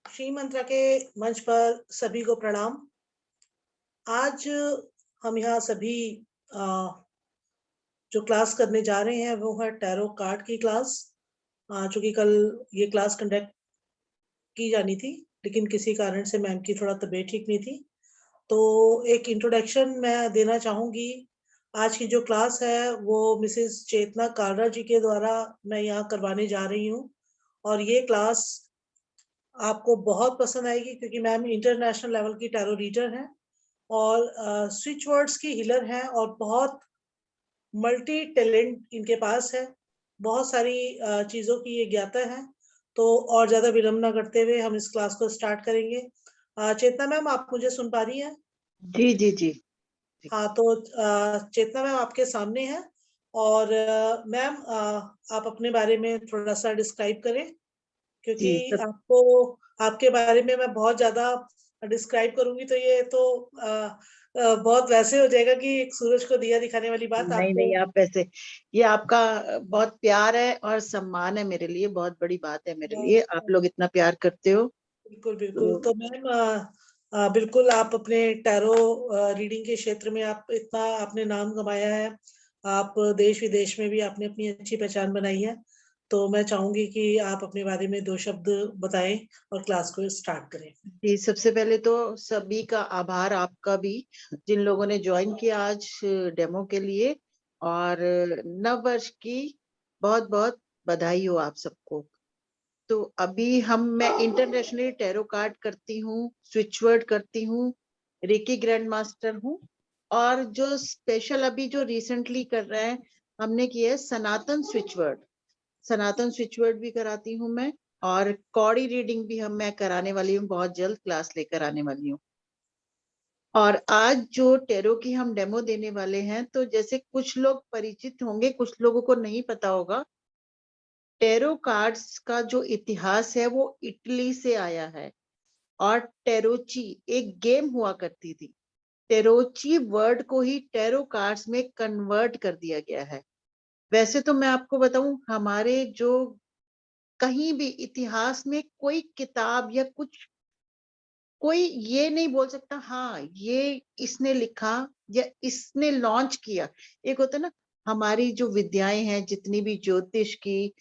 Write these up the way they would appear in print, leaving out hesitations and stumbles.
श्री मंत्रा के मंच पर सभी को प्रणाम। आज हम यहाँ सभी जो क्लास करने जा रहे हैं वो है टैरो कार्ड की क्लास। चूंकि कल ये क्लास कंडक्ट की जानी थी, लेकिन किसी कारण से मैम की थोड़ा तबीयत ठीक नहीं थी, तो एक इंट्रोडक्शन मैं देना चाहूंगी। आज की जो क्लास है वो मिसेस चेतना कालरा जी के द्वारा मैं यहाँ करवाने जा रही हूँ, और ये क्लास आपको बहुत पसंद आएगी क्योंकि मैम इंटरनेशनल लेवल की टैरो रीडर हैं और स्विच वर्ड्स की हीलर हैं और बहुत मल्टी टैलेंट इनके पास है, बहुत सारी चीज़ों की ये ज्ञाता है। तो और ज़्यादा विलंब ना करते हुए हम इस क्लास को स्टार्ट करेंगे। चेतना मैम, आप मुझे सुन पा रही हैं? जी जी जी। हाँ, तो चेतना मैम आपके सामने है, और मैम आप अपने बारे में थोड़ा सा डिस्क्राइब करें, क्योंकि आपको आपके बारे में मैं बहुत ज्यादा डिस्क्राइब करूंगी तो ये तो बहुत वैसे हो जाएगा कि एक सूरज को दिया दिखाने वाली बात। नहीं आपको नहीं, आप ऐसे, ये आपका बहुत प्यार है और सम्मान है मेरे लिए, बहुत बड़ी बात है मेरे लिए, आप लोग इतना प्यार करते हो। बिल्कुल बिल्कुल। तो मैम बिल्कुल आप अपने टैरो रीडिंग के क्षेत्र में आप इतना आपने नाम कमाया है, आप देश विदेश में भी आपने अपनी अच्छी पहचान बनाई है, तो मैं चाहूंगी कि आप अपने बारे में 2 शब्द बताएं और क्लास को स्टार्ट करें। जी, सबसे पहले तो सभी का आभार, आपका भी, जिन लोगों ने ज्वाइन किया आज डेमो के लिए, और नव वर्ष की बहुत बहुत बधाई हो आप सबको। तो अभी मैं इंटरनेशनल टैरो कार्ड करती हूँ, स्विच वर्ड करती हूँ, रेकी ग्रैंड मास्टर हूँ, और जो स्पेशल अभी जो रिसेंटली कर रहे हैं हमने किया है सनातन स्विच वर्ड भी कराती हूँ मैं, और कौड़ी रीडिंग भी मैं कराने वाली हूँ, बहुत जल्द क्लास लेकर आने वाली हूँ। और आज जो टैरो की हम डेमो देने वाले हैं, तो जैसे कुछ लोग परिचित होंगे, कुछ लोगों को नहीं पता होगा, टैरो कार्ड्स का जो इतिहास है वो इटली से आया है। और टेरोची एक गेम हुआ करती थी, टेरोची वर्ड को ही टैरो कार्ड्स में कन्वर्ट कर दिया गया है। वैसे तो मैं आपको बताऊं, हमारे जो कहीं भी इतिहास में कोई किताब या कुछ, कोई ये नहीं बोल सकता हाँ ये इसने लिखा या इसने लॉन्च किया। एक होता है ना, हमारी जो विद्याएं हैं जितनी भी, ज्योतिष की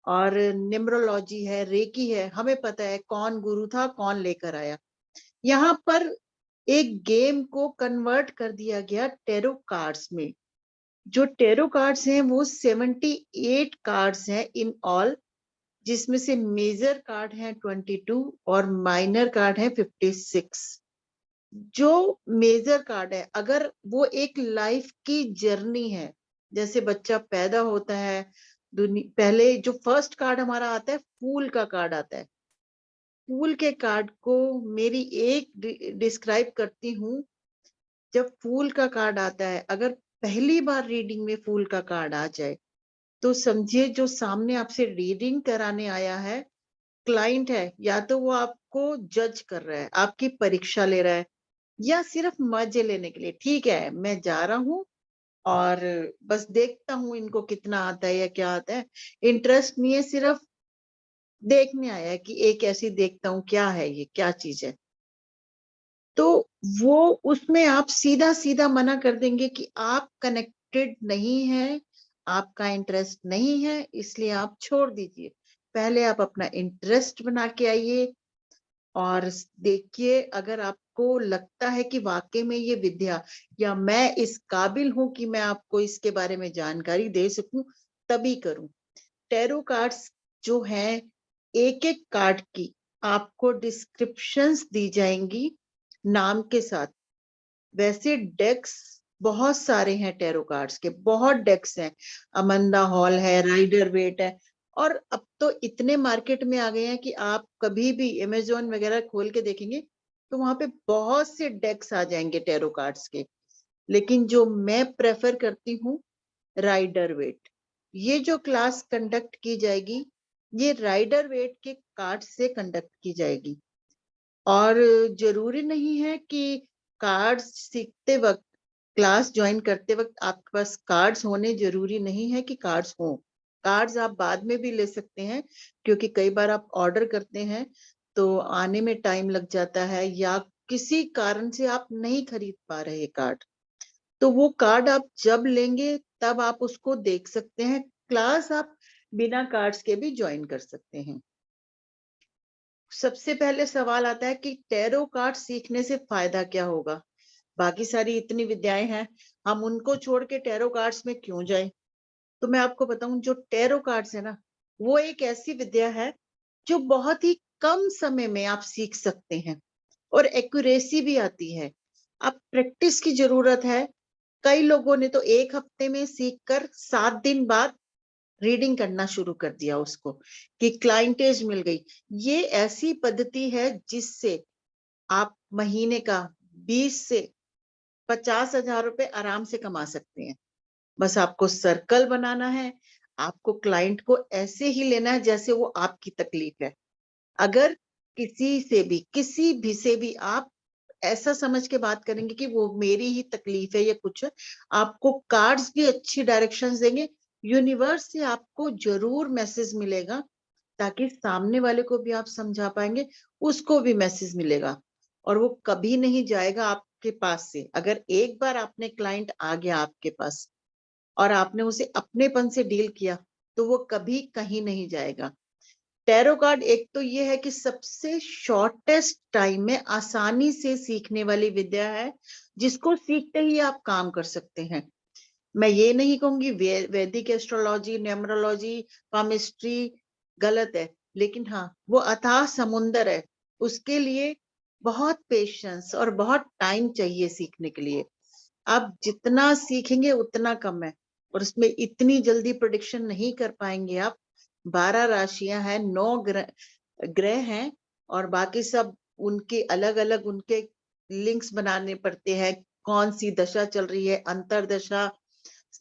और न्यूमरोलॉजी है, रेकी है, हमें पता है कौन गुरु था, कौन लेकर आया। यहाँ पर एक गेम को कन्वर्ट कर दिया गया टैरो कार्ड्स में। जो टैरो कार्ड्स हैं वो 78 कार्ड्स हैं इन ऑल, जिसमें से मेजर कार्ड है 22 और माइनर कार्ड है 56। जो मेजर कार्ड है, अगर वो एक लाइफ की जर्नी है, जैसे बच्चा पैदा होता है, पहले जो फर्स्ट कार्ड हमारा आता है, फूल का कार्ड आता है। फूल के कार्ड को मेरी एक डिस्क्राइब करती हूँ। जब फूल का कार्ड आता है, अगर पहली बार रीडिंग में फूल का कार्ड आ जाए, तो समझिए जो सामने आपसे रीडिंग कराने आया है क्लाइंट है, या तो वो आपको जज कर रहा है, आपकी परीक्षा ले रहा है, या सिर्फ मजे लेने के लिए, ठीक है मैं जा रहा हूँ और बस देखता हूँ इनको कितना आता है या क्या आता है, इंटरेस्ट नहीं है, सिर्फ देखने आया है कि एक ऐसी देखता हूँ क्या है, ये क्या चीज है। तो वो उसमें आप सीधा सीधा मना कर देंगे कि आप कनेक्टेड नहीं है, आपका इंटरेस्ट नहीं है, इसलिए आप छोड़ दीजिए। पहले आप अपना इंटरेस्ट बना के आइए और देखिए, अगर आपको लगता है कि वाकई में ये विद्या या मैं इस काबिल हूं कि मैं आपको इसके बारे में जानकारी दे सकूं, तभी करूं। टैरो कार्ड्स जो हैं, एक एक कार्ड की आपको डिस्क्रिप्शंस दी जाएंगी नाम के साथ। वैसे डेक्स बहुत सारे हैं टैरो कार्ड्स के, बहुत डेक्स हैं, अमंदा हॉल है, राइडर वेट है, और अब तो इतने मार्केट में आ गए हैं कि आप कभी भी अमेज़न वगैरह खोल के देखेंगे तो वहां पे बहुत से डेक्स आ जाएंगे टैरो कार्ड्स के। लेकिन जो मैं प्रेफर करती हूँ, राइडर वेट। ये जो क्लास कंडक्ट की जाएगी, ये राइडर वेट के कार्ड से कंडक्ट की जाएगी। और जरूरी नहीं है कि कार्ड्स सीखते वक्त, क्लास ज्वाइन करते वक्त आपके पास कार्ड्स होने जरूरी नहीं है कि कार्ड्स हों। कार्ड्स आप बाद में भी ले सकते हैं, क्योंकि कई बार आप ऑर्डर करते हैं तो आने में टाइम लग जाता है, या किसी कारण से आप नहीं खरीद पा रहे कार्ड, तो वो कार्ड आप जब लेंगे तब आप उसको देख सकते हैं। क्लास आप बिना कार्ड्स के भी ज्वाइन कर सकते हैं। सबसे पहले सवाल आता है कि टैरो कार्ड सीखने से फायदा क्या होगा? बाकी सारी इतनी विद्याएं हैं, हम उनको छोड़ के टैरो कार्ड्स में क्यों जाएं? तो मैं आपको बताऊं, जो टैरो कार्ड्स है ना, वो एक ऐसी विद्या है जो बहुत ही कम समय में आप सीख सकते हैं और एक्यूरेसी भी आती है। आप प्रैक्टिस की जरूरत है। कई लोगों ने तो 1 हफ्ते में सीखकर 7 दिन बाद रीडिंग करना शुरू कर दिया उसको, कि क्लाइंटेज मिल गई। ये ऐसी पद्धति है जिससे आप महीने का 20 से 50,000 रुपए आराम से कमा सकते हैं। बस आपको सर्कल बनाना है, आपको क्लाइंट को ऐसे ही लेना है जैसे वो आपकी तकलीफ है। अगर किसी भी से भी आप ऐसा समझ के बात करेंगे कि वो मेरी ही तकलीफ है या कुछ है, आपको कार्ड्स भी अच्छी डायरेक्शंस देंगे, यूनिवर्स से आपको जरूर मैसेज मिलेगा, ताकि सामने वाले को भी आप समझा पाएंगे, उसको भी मैसेज मिलेगा, और वो कभी नहीं जाएगा आपके पास से। अगर एक बार आपने क्लाइंट आ गया आपके पास और आपने उसे अपनेपन से डील किया, तो वो कभी कहीं नहीं जाएगा। टैरो कार्ड एक तो ये है कि सबसे शॉर्टेस्ट टाइम में आसानी से सीखने वाली विद्या है, जिसको सीखते ही आप काम कर सकते हैं। मैं ये नहीं कहूंगी वैदिक एस्ट्रोलॉजी, न्यूमरोलॉजी, पामिस्ट्री गलत है, लेकिन हाँ, वो अथाह समुंदर है। उसके लिए बहुत पेशेंस और बहुत टाइम चाहिए सीखने के लिए। आप जितना सीखेंगे उतना कम है, और उसमें इतनी जल्दी प्रेडिक्शन नहीं कर पाएंगे आप। 12 राशियां हैं, 9 ग्रह हैं, और बाकी सब उनके अलग अलग उनके लिंक्स बनाने पड़ते हैं। कौन सी दशा चल रही है, अंतरदशा,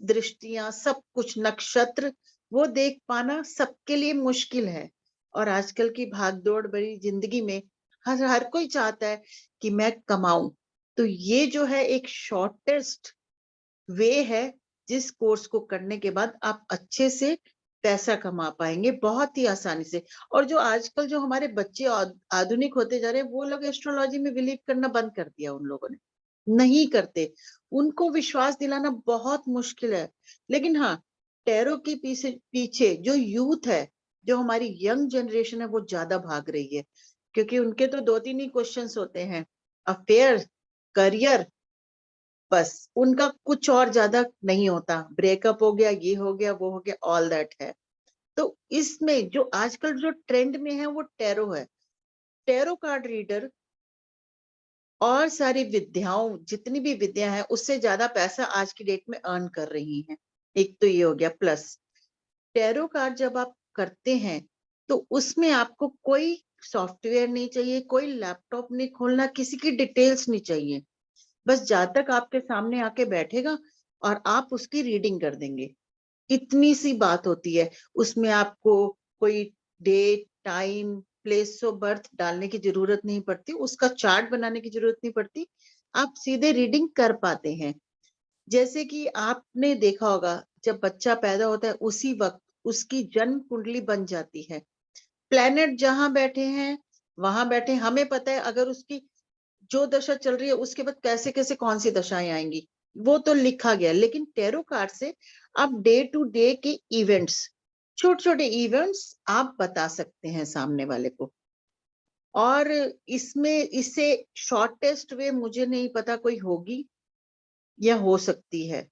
दृष्टियां, सब कुछ, नक्षत्र, वो देख पाना सबके लिए मुश्किल है। और आजकल की भागदौड़ भरी जिंदगी में हर कोई चाहता है कि मैं कमाऊं। तो ये जो है एक शॉर्टेस्ट वे है, जिस कोर्स को करने के बाद आप अच्छे से पैसा कमा पाएंगे बहुत ही आसानी से। और जो आजकल जो हमारे बच्चे आधुनिक होते जा रहे हैं, वो लोग एस्ट्रोलॉजी में बिलीव करना बंद कर दिया उन लोगों ने, नहीं करते। उनको विश्वास दिलाना बहुत मुश्किल है। लेकिन हाँ, टैरो के पीछे पीछे जो यूथ है, जो हमारी यंग जनरेशन है, वो ज्यादा भाग रही है, क्योंकि उनके तो 2-3 ही क्वेश्चंस होते हैं, अफेयर, करियर, बस उनका कुछ और ज्यादा नहीं होता। ब्रेकअप हो गया, ये हो गया, वो हो गया, ऑल दैट है। तो इसमें जो आजकल जो ट्रेंड में है वो टैरो है। टैरो कार्ड रीडर और सारी विद्याओं, जितनी भी विद्या है, उससे ज्यादा पैसा आज की डेट में अर्न कर रही हैं। एक तो ये हो गया। प्लस टैरो कार्ड जब आप करते हैं तो उसमें आपको कोई सॉफ्टवेयर नहीं चाहिए, कोई लैपटॉप नहीं खोलना, किसी की डिटेल्स नहीं चाहिए। बस जातक आपके सामने आके बैठेगा और आप उसकी रीडिंग कर देंगे। इतनी सी बात होती है। उसमें आपको कोई date, time, place of birth डालने की जरूरत नहीं पड़ती, उसका चार्ट बनाने की जरूरत नहीं पड़ती, आप सीधे रीडिंग कर पाते हैं। जैसे कि आपने देखा होगा, जब बच्चा पैदा होता है उसी वक्त उसकी जन्म कुंडली बन जाती है। प्लेनेट जहां बैठे हैं वहां बैठे, हमें पता है अगर उसकी जो दशा चल रही है उसके बाद कैसे कैसे कौन सी दशाएं आएंगी, वो तो लिखा गया। लेकिन टैरो कार्ड से आप डे टू डे के इवेंट्स, छोटे छोटे इवेंट्स आप बता सकते हैं सामने वाले को। और इसमें इससे शॉर्टेस्ट वे मुझे नहीं पता कोई होगी या हो सकती है।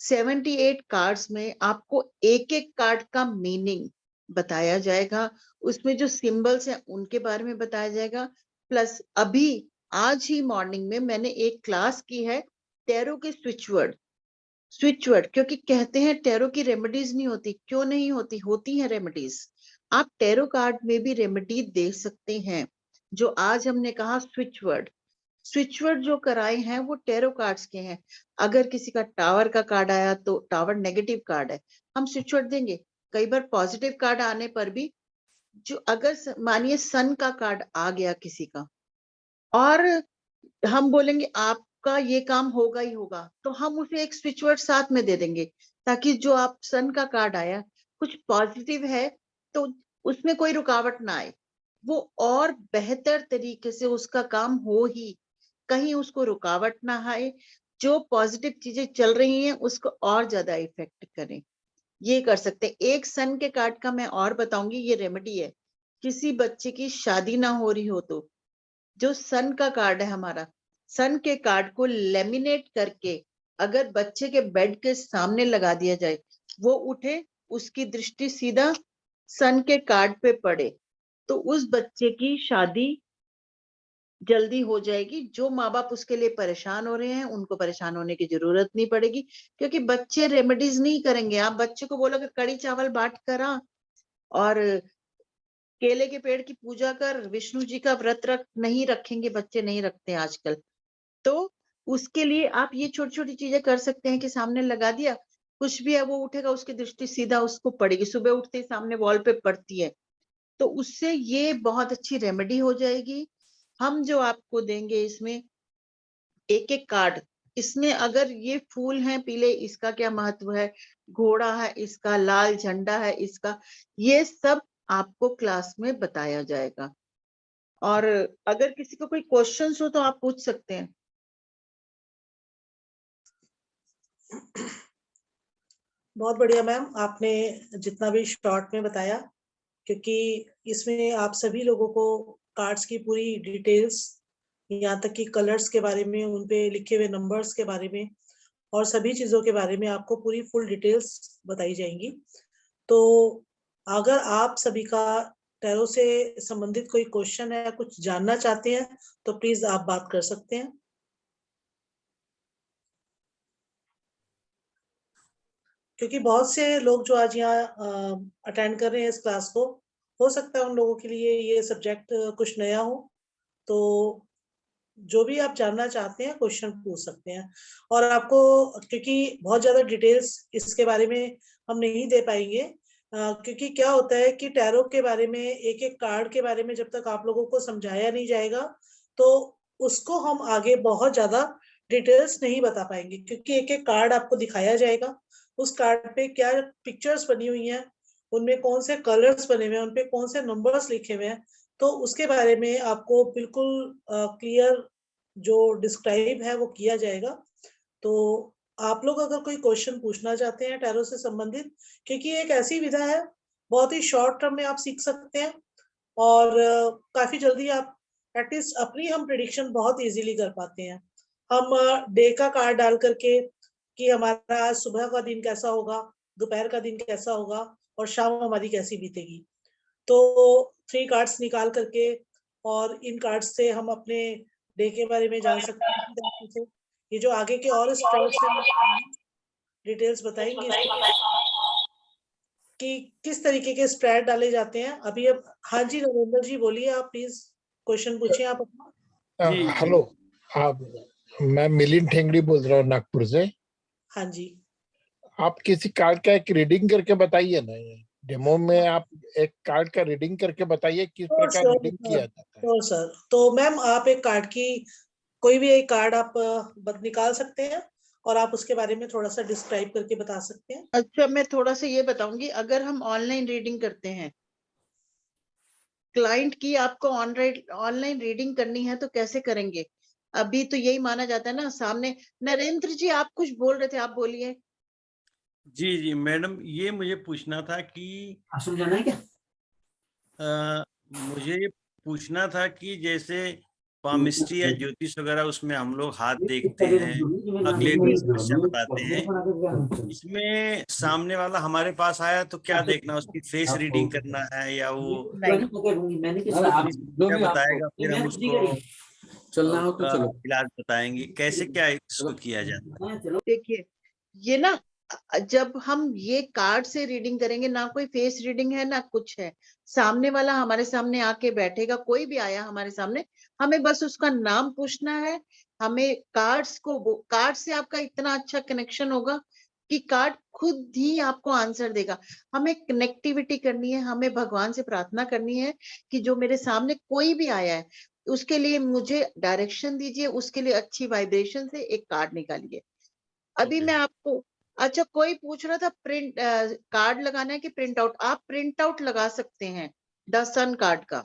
78 कार्ड्स में आपको एक एक कार्ड का मीनिंग बताया जाएगा, उसमें जो सिंबल्स हैं उनके बारे में बताया जाएगा। प्लस अभी आज ही मॉर्निंग में मैंने एक क्लास की है टैरो के स्विच वर्ड, क्योंकि कहते हैं टैरो की रेमेडीज नहीं होती। क्यों नहीं होती? होती है रेमेडीज। आप टैरो कार्ड में भी रेमेडी दे सकते हैं। जो आज हमने कहा स्विचवर्ड जो कराए हैं वो टैरो कार्ड्स के हैं। अगर किसी का टावर का कार्ड आया तो टावर नेगेटिव कार्ड है, हम स्विचवर्ड देंगे। कई बार पॉजिटिव कार्ड आने पर भी, जो अगर मानिए सन का कार्ड आ गया किसी का, और हम बोलेंगे आपका ये काम होगा ही होगा, तो हम उसे एक स्विचवर्ड साथ में दे देंगे, ताकि जो आप सन का कार्ड आया कुछ पॉजिटिव है तो उसमें कोई रुकावट ना आए, वो और बेहतर तरीके से उसका काम हो ही, कहीं उसको रुकावट ना आए, जो पॉजिटिव चीजें चल रही हैं उसको और ज्यादा इफेक्ट करें, ये कर सकते हैं। एक सन के कार्ड का मैं और बताऊंगी, ये रेमेडी है। किसी बच्चे की शादी ना हो रही हो तो जो सन का कार्ड है हमारा, सन के कार्ड को लेमिनेट करके अगर बच्चे के बेड के सामने लगा दिया जाए, वो उठे, उसकी दृष्टि सीधा सन के कार्ड पे पड़े, तो उस बच्चे की शादी जल्दी हो जाएगी। जो माँ बाप उसके लिए परेशान हो रहे हैं उनको परेशान होने की जरूरत नहीं पड़ेगी, क्योंकि बच्चे रेमेडीज नहीं करेंगे। आप बच्चे को बोलोगे कड़ी चावल बांट कर आ और केले के पेड़ की पूजा कर, विष्णु जी का व्रत रख, नहीं रखेंगे बच्चे, नहीं रखते आजकल। तो उसके लिए आप ये छोटी छोटी चीजें कर सकते हैं कि सामने लगा दिया, कुछ भी है वो उठेगा, उसकी दृष्टि सीधा उसको पड़ेगी, सुबह उठते ही सामने वॉल पे पड़ती है, तो उससे ये बहुत अच्छी रेमेडी हो जाएगी। हम जो आपको देंगे इसमें एक एक कार्ड, इसमें अगर ये फूल हैं पीले, इसका क्या महत्व है, घोड़ा है इसका, लाल झंडा है इसका, ये सब आपको क्लास में बताया जाएगा। और अगर किसी को कोई क्वेश्चंस हो तो आप पूछ सकते हैं। बहुत बढ़िया मैम, आपने जितना भी शॉर्ट में बताया, क्योंकि इसमें आप सभी लोगों को कार्ड्स की पूरी डिटेल्स, यहाँ तक कि कलर्स के बारे में, उन पे लिखे हुए नंबर्स के बारे में और सभी चीजों के बारे में आपको पूरी फुल डिटेल्स बताई जाएंगी। तो अगर आप सभी का टैरो से संबंधित कोई क्वेश्चन है, कुछ जानना चाहते हैं, तो प्लीज आप बात कर सकते हैं। क्योंकि बहुत से लोग जो आज यहाँ अटेंड कर रहे हैं इस क्लास को, हो सकता है उन लोगों के लिए ये सब्जेक्ट कुछ नया हो, तो जो भी आप जानना चाहते हैं क्वेश्चन पूछ सकते हैं। और आपको, क्योंकि बहुत ज्यादा डिटेल्स इसके बारे में हम नहीं दे पाएंगे, क्योंकि क्या होता है कि टैरो के बारे में, एक एक कार्ड के बारे में जब तक आप लोगों को समझाया नहीं जाएगा, तो उसको हम आगे बहुत ज्यादा डिटेल्स नहीं बता पाएंगे। क्योंकि एक एक कार्ड आपको दिखाया जाएगा, उस कार्ड पे क्या पिक्चर्स बनी हुई हैं, उनमें कौन से कलर्स बने हुए हैं, उनपे कौन से नंबर्स लिखे हुए हैं, तो उसके बारे में आपको बिल्कुल क्लियर जो डिस्क्राइब है वो किया जाएगा। तो आप लोग अगर कोई क्वेश्चन पूछना चाहते हैं टैरो से संबंधित, क्योंकि एक ऐसी विधा है, बहुत ही शॉर्ट टर्म में आप सीख सकते हैं और काफी जल्दी आप एटलीस्ट अपनी हम प्रिडिक्शन बहुत इजीली कर पाते हैं। हम डे का कार्ड डाल करके कि हमारा आज सुबह का दिन कैसा होगा, दोपहर का दिन कैसा होगा और शाम हमारी कैसी बीतेगी, तो 3 कार्ड्स निकाल करके और इन कार्ड्स से हम अपने डे के बारे में जान सकते हैं। ये जो आगे के और स्प्रेड्स हैं, डिटेल्स बताएंगे कि किस तरीके के स्प्रेड डाले जाते हैं अभी। अब हाँ जी नरेंद्र जी बोलिए, आप प्लीज क्वेश्चन पूछिए आप अपना। हेलो, आप, मैं मिलिंद ठेंगड़ी बोल रहा हूँ नागपुर से। हाँ जी, आप किसी कार्ड का एक रीडिंग करके बताइए ना, ये डेमो में आप एक कार्ड का रीडिंग करके बताइए किस तो प्रकार सर, रीडिंग किया जाता है। तो सर, तो मैम आप एक कार्ड की, कोई भी एक कार्ड आप निकाल सकते हैं और आप उसके बारे में थोड़ा सा डिस्क्राइब करके बता सकते हैं। अच्छा, मैं थोड़ा सा ये बताऊंगी, अगर हम ऑनलाइन रीडिंग करते हैं, क्लाइंट की आपको ऑनलाइन रीडिंग करनी है तो कैसे करेंगे? अभी तो यही माना जाता है ना सामने। नरेंद्र जी आप कुछ बोल रहे थे, आप बोलिए। जी जी मैडम, ये मुझे पूछना था कि आश्रम जाना है क्या? मुझे ये पूछना था कि जैसे पामिस्ट्री या ज्योतिष वगैरह, उसमें हम लोग हाथ देखते हैं, अगले की समस्या बताते हैं, इसमें सामने वाला हमारे पास आया तो क्या देखना, उसकी फेस रीडिंग करना है या वो अपनी समस्या बताएगा, फिर हम उसको चलना हो तो उसका चलो। इलाज बताएंगे, कैसे क्या इसको किया जाता है? देखिए, ये ना जब हम ये कार्ड से रीडिंग करेंगे, ना कोई फेस रीडिंग है ना कुछ है, सामने वाला हमारे सामने आके बैठेगा, कोई भी आया हमारे सामने, हमें बस उसका नाम पूछना है। हमें कार्ड से आपका इतना अच्छा कनेक्शन होगा कि कार्ड खुद ही आपको आंसर देगा। हमें कनेक्टिविटी करनी है, हमें भगवान से प्रार्थना करनी है कि जो मेरे सामने कोई भी आया है उसके लिए मुझे डायरेक्शन दीजिए, उसके लिए अच्छी वाइब्रेशन से एक कार्ड निकालिए। अभी मैं आपको अच्छा, कोई पूछ रहा था प्रिंट कार्ड लगाना है कि प्रिंट आउट। आप प्रिंट आउट लगा सकते हैं 10 सन कार्ड का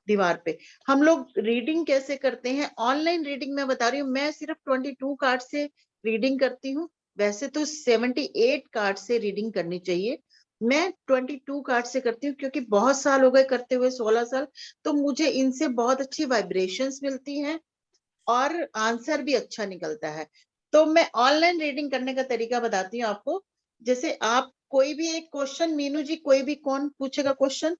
दीवार पे। हम लोग रीडिंग कैसे करते हैं, ऑनलाइन रीडिंग मैं बता रही हूँ, मैं सिर्फ 22 कार्ड से रीडिंग करती हूँ। वैसे तो 78 कार्ड से रीडिंग करनी चाहिए, मैं 22 कार्ड से करती हूँ क्योंकि बहुत साल हो गए करते हुए, 16 साल। तो मुझे इनसे बहुत अच्छी वाइब्रेशंस मिलती हैं और आंसर भी अच्छा निकलता है। तो मैं ऑनलाइन रीडिंग करने का तरीका बताती हूँ आपको। जैसे आप कोई भी एक क्वेश्चन, मीनू जी कोई भी, कौन पूछेगा क्वेश्चन?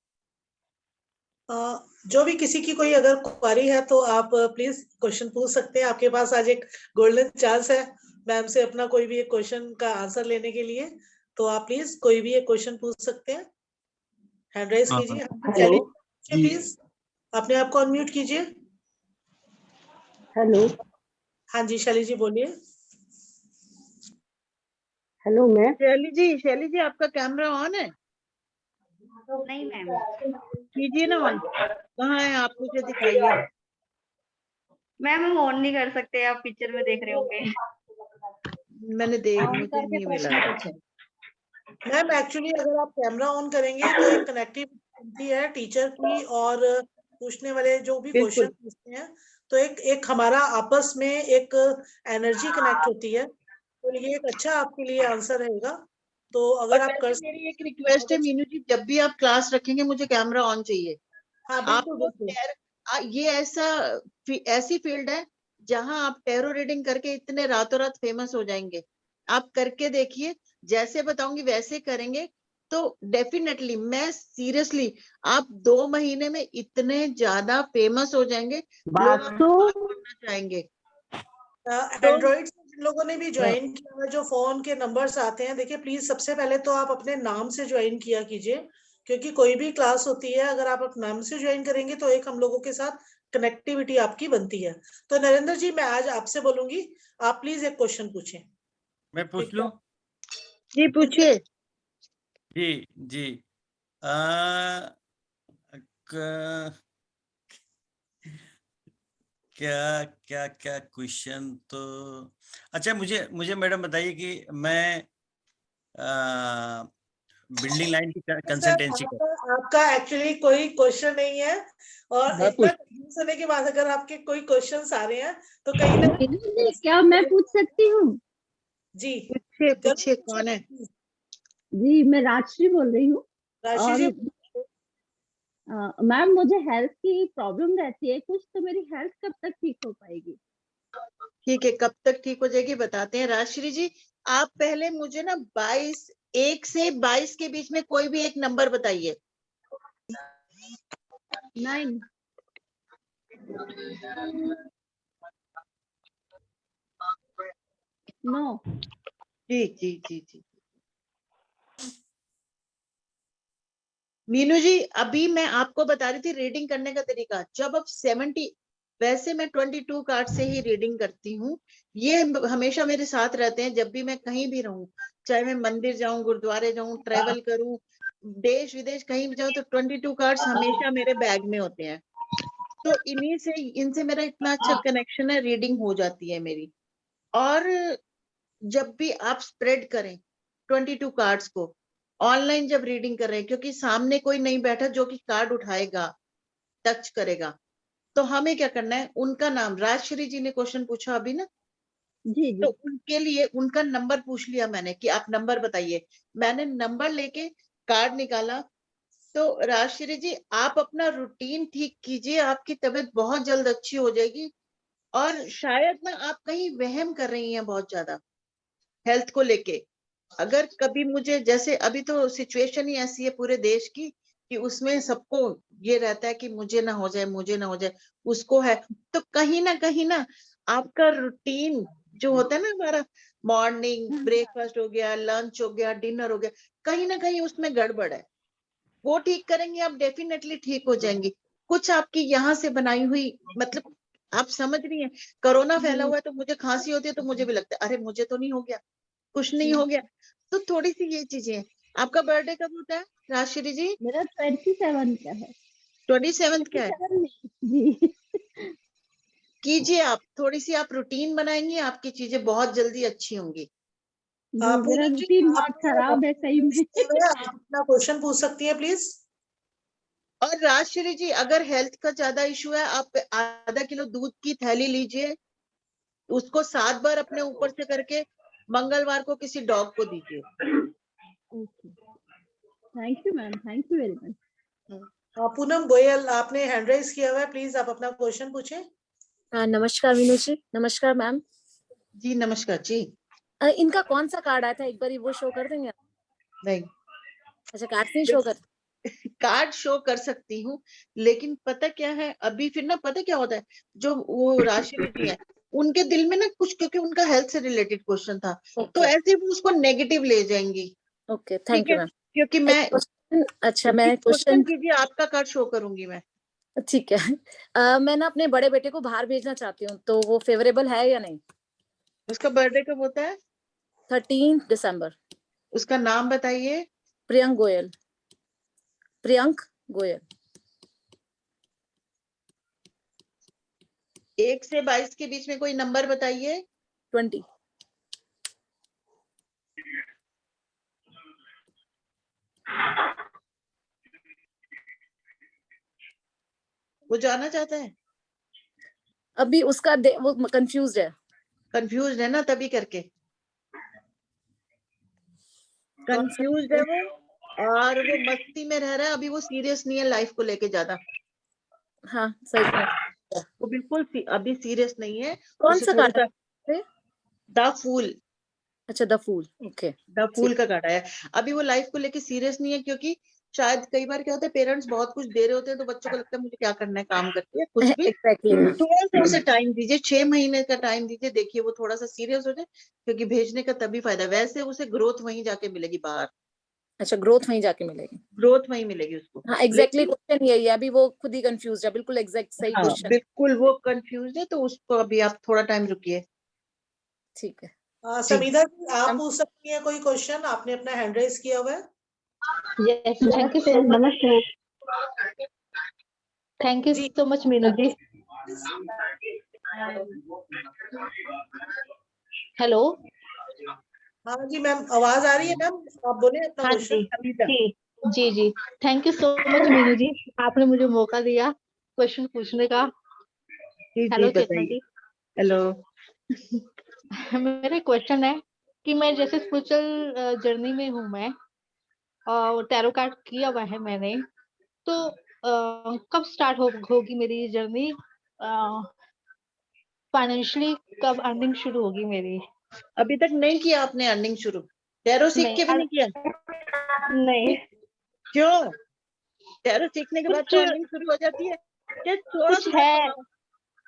जो भी किसी की कोई अगर क्वारी है तो आप प्लीज क्वेश्चन पूछ सकते हैं। आपके पास आज एक गोल्डन चांस है मैम से अपना कोई भी एक क्वेश्चन का आंसर लेने के लिए, तो आप प्लीज कोई भी एक क्वेश्चन पूछ सकते हैं। हैंड राइज कीजिए। हेलो प्लीज अपने आप को अनम्यूट कीजिए। हेलो हाँ जी शैली जी बोलिए। Hello ma'am. शैली जी आपका कैमरा ऑन है? नहीं मैम। कीजिए ना ऑन। कहाँ है आप, मुझे दिखाइए। मैम हम ऑन नहीं कर सकते, आप पिक्चर में देख रहे होंगे। मुझे नहीं मिला। मैम एक्चुअली अगर आप कैमरा ऑन करेंगे तो एक कनेक्टिविटी बनती है टीचर की और पूछने वाले जो भी बिल्कुल। क्वेश्चन पूछते हैं, तो एक हमारा आपस में एक एनर्जी कनेक्ट होती है, तो ये एक अच्छा आपके लिए आंसर रहेगा। तो और अगर आप कर वैसे मेरी एक रिक्वेस्ट है मीनू जी, जब भी आप क्लास रखेंगे मुझे कैमरा ऑन चाहिए। हाँ बिल्कुल आपको बिल्कुल। ये ऐसी फील्ड है जहां आप टैरो रीडिंग करके इतने रातों रात फेमस हो जाएंगे। आप करके देखिए, जैसे बताऊंगी वैसे करेंगे तो डेफिनेटली, मैं सीरियसली, आप 2 महीने में इतने ज्यादा फेमस हो जाएंगे, लोग आपसे बात करना चाहेंगे। तो एंड्रॉइड से जिन लोगों ने भी ज्वाइन किया है, जो फोन के नंबर्स आते हैं, देखिए प्लीज सबसे पहले तो आप अपने नाम से ज्वाइन किया कीजिए, क्योंकि कोई भी क्लास होती है अगर आप अपने नाम से ज्वाइन करेंगे तो एक हम लोगों के साथ कनेक्टिविटी आपकी बनती है। तो नरेंद्र जी मैं आज आपसे बोलूंगी, आप प्लीज एक क्वेश्चन पूछें। मैं पूछ लूं? जी पूछिए। जी जी। आ, क- क्या क्या क्या क्वेश्चन तो, अच्छा मुझे मुझे मैडम बताइए कि मैं बिल्डिंग लाइन की सर कंसल्टेंसी कर। आपका एक्चुअली कोई क्वेश्चन नहीं है, और मैं इतना पूछ कंफ्यूज होने के बाद अगर आपके कोई क्वेश्चंस आ रहे हैं तो कहीं ना जी, क्या मैं पूछ सकती हूँ? जी पूछिए जरूर पूछिए, पूछिए। कौन है? जी, मैं राजश्री बोल रही हूँ। राशि और जी मैम, मुझे हेल्थ की प्रॉब्लम रहती है कुछ, तो मेरी हेल्थ कब तक ठीक हो पाएगी? ठीक है, कब तक ठीक हो जाएगी बताते हैं। राजश्री जी, आप पहले मुझे ना 1 से 22 के बीच में कोई भी एक नंबर बताइए। 9। नो। जी जी जी जी। मीनू जी, अभी मैं आपको बता रही थी रीडिंग करने का तरीका। जब अब 70, वैसे मैं 22 कार्ड से ही रीडिंग करती हूँ। ये हमेशा मेरे साथ रहते हैं जब भी मैं कहीं भी रहूं, चाहे मैं मंदिर जाऊं, गुरुद्वारे जाऊं, ट्रेवल करूं, देश विदेश कहीं भी जाऊं, तो 22 कार्ड्स हमेशा मेरे बैग में होते हैं। तो इनसे मेरा इतना अच्छा कनेक्शन है, रीडिंग हो जाती है मेरी। और जब भी आप स्प्रेड करें 22 कार्ड्स को, ऑनलाइन जब रीडिंग कर रहे हैं, क्योंकि सामने कोई नहीं बैठा जो कि कार्ड उठाएगा, टच करेगा, तो हमें क्या करना है, उनका नाम, राजश्री जी ने क्वेश्चन पूछा अभी ना, जी तो जी। उनके लिए उनका नंबर पूछ लिया मैंने कि आप नंबर बताइए। मैंने नंबर लेके कार्ड निकाला। तो राजश्री जी, आप अपना रूटीन ठीक कीजिए, आपकी तबीयत बहुत जल्द अच्छी हो जाएगी। और शायद ना आप कहीं वहम कर रही हैं बहुत ज्यादा हेल्थ को लेके। अगर कभी मुझे, जैसे अभी तो सिचुएशन ही ऐसी है पूरे देश की कि उसमें सबको ये रहता है कि मुझे ना हो जाए, मुझे ना हो जाए, उसको है। तो कहीं ना आपका रूटीन जो होता है ना हमारा, मॉर्निंग ब्रेकफास्ट हो गया, लंच हो गया, डिनर हो गया, कहीं ना कहीं उसमें गड़बड़ है। वो ठीक करेंगे आप, डेफिनेटली ठीक हो जाएंगी। कुछ आपकी यहाँ से बनाई हुई, मतलब आप समझ रही हैं, कोरोना फैला हुआ है तो मुझे खांसी होती है तो मुझे भी लगता है अरे मुझे तो नहीं हो गया, कुछ नहीं हो गया। तो थोड़ी सी ये चीजें हैं। आपका बर्थडे कब होता है राजश्री जी? मेरा 27 का है। 27 क्या है? 27 नहीं जी। कीजिए आप, थोड़ी सी आप रूटीन बनाएंगे, आपकी चीजें बहुत जल्दी अच्छी होंगी। पूनम मेरा जी, रूटीन आप बहुत खराब है सही में। आप अपना क्वेश्चन पूछ सकती हैं प्लीज। और राजश्री जी, अगर हेल्थ का ज्यादा इशू है, आप आधा किलो दूध की थैली लीजिए, उसको 7 बार अपने ऊपर से करके मंगलवार को किसी डॉग को दीजिए। Okay, thank you ma'am, thank you very much. Poonam Goyal, आपने हैंड रेज किया हुआ है, प्लीज आप अपना क्वेश्चन पूछें। नमस्कार मीनू जी। नमस्कार मैम। जी नमस्कार जी। इनका कौन सा कार्ड आया था, एक बार वो शो कर देंगे आप? नहीं, अच्छा, कार्ड नहीं शो कर। कार्ड शो कर सकती हूँ, लेकिन पता क्या है, अभी फिर ना पता क्या होता है, जो वो राशि जी है उनके दिल में ना कुछ, क्योंकि उनका हेल्थ से रिलेटेड क्वेश्चन था, तो ऐसे वो उसको नेगेटिव ले जाएंगी। ओके, ठीक थैंक यू है, मैम। क्योंकि मैं अच्छा, मैं क्वेश्चन क्वेश्चन, कीजिए, आपका कार्ड शो करूंगी मैं। ठीक है। मैं ना अपने बड़े बेटे को बाहर भेजना चाहती हूँ, तो वो फेवरेबल है या नहीं? उसका बर्थडे कब होता है? 13 दिसंबर। उसका नाम बताइए। प्रियंक गोयल। प्रियंक गोयल। 1 से 22 के बीच में कोई नंबर बताइए। 20। वो जाना चाहता है, अभी उसका वो कंफ्यूज है। कंफ्यूज है ना, तभी करके कंफ्यूज है वो, और वो मस्ती में रह रहा है, अभी वो सीरियस नहीं है लाइफ को लेके ज्यादा। हाँ, सही में। वो बिल्कुल अभी सीरियस नहीं है। कौन उसे सा थोड़ा कार्ड सा है? द फूल, अच्छा, the fool. Okay, the fool का कार्ड है। अभी वो लाइफ को लेके सीरियस नहीं है, क्योंकि शायद कई बार क्या होता है, पेरेंट्स बहुत कुछ दे रहे होते हैं, तो बच्चों को लगता है मुझे क्या करना है, काम करती है कुछ भी। एग्जैक्टली। थोड़ा सा उसे टाइम दीजिए, 6 महीने का टाइम दीजिए, देखिए वो थोड़ा सा सीरियस हो जाए, क्योंकि भेजने का तभी फायदा है। वैसे उसे ग्रोथ वहीं जाके मिलेगी बाहर, अच्छा, ग्रोथ वहीं जाके मिलेगी। ग्रोथ वहीं मिलेगी उसको। हाँ, एग्जैक्टली लेकिन क्वेश्चन यही है, अभी वो खुद ही कंफ्यूज है, बिल्कुल एग्जैक्ट सही हाँ, क्वेश्चन। बिल्कुल वो कंफ्यूज है, तो उसको अभी आप थोड़ा टाइम रुकिए। ठीक है। समीधा जी, आप पूछ सकती हैं कोई क्वेश्चन, आपने अपना हैंड रेज किया हुआ है। Yes, thank you so much. Thank you ji, so much, Meenu ji. Hello. हाँ जी मैम, आवाज आ रही है मैम, आप बोले अपना हाँ क्वेश्चन। जी, जी जी। Thank you so much Meenu ji, आपने मुझे मौका दिया क्वेश्चन पूछने का। हेलो चेतना जी। हेलो। मेरा क्वेश्चन है कि मैं जैसे स्पिरिचुअल जर्नी में हूँ मैं, और टैरो कार्ड किया हुआ है मैंने, तो कब स्टार्ट होगी मेरी जर्नी, फाइनेंशियली कब अर्निंग शुरू होगी मेरी? अभी तक नहीं किया आपने अर्निंग शुरू? टैरो सीख के भी नहीं किया? नहीं, क्यों? टैरो सीखने के बाद कुछ तो अर्निंग शुरू हो जाती है। क्या थोड़ा कुछ सा है,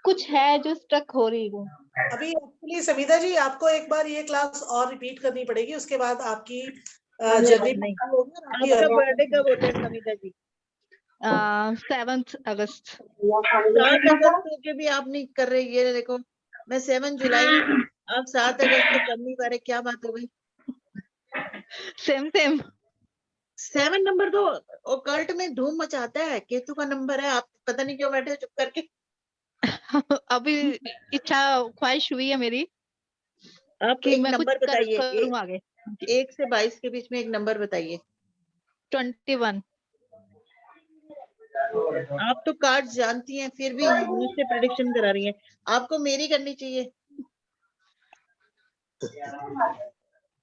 कुछ है जो स्ट्रक हो रही हूँ। अभी एक्चुअली समीधा जी, आपको एक बार ये क्लास और रिपीट करनी पड़ेगी, उसके बाद आपकी जर्नी नहीं। होगी और आपकी आपका earning बर्थडे कब होता है समीधा जी? 7 अगस्त। 7 अगस्त को के भी आप नहीं कर रहे, ये देखो, मैं 7 जुलाई हूँ, आप 7 अगस्त को कर नहीं पा रहे, क्या बात हो गई? Same same. 7 नंबर तो ओकल्ट में धूम मचाता है, केतु का नंबर है, आप पता नहीं क्यों बैठे हो चुप करके। अभी इच्छा ख्वाहिश हुई है मेरी आप कि एक मैं कुछ नंबर बताइए, करूँ आगे। 1 से 22 के बीच में एक नंबर बताइए। 21। आप तो कार्ड जानती हैं, फिर भी मुझसे प्रेडिक्शन करा रही हैं, आपको मेरी करनी चाहिए।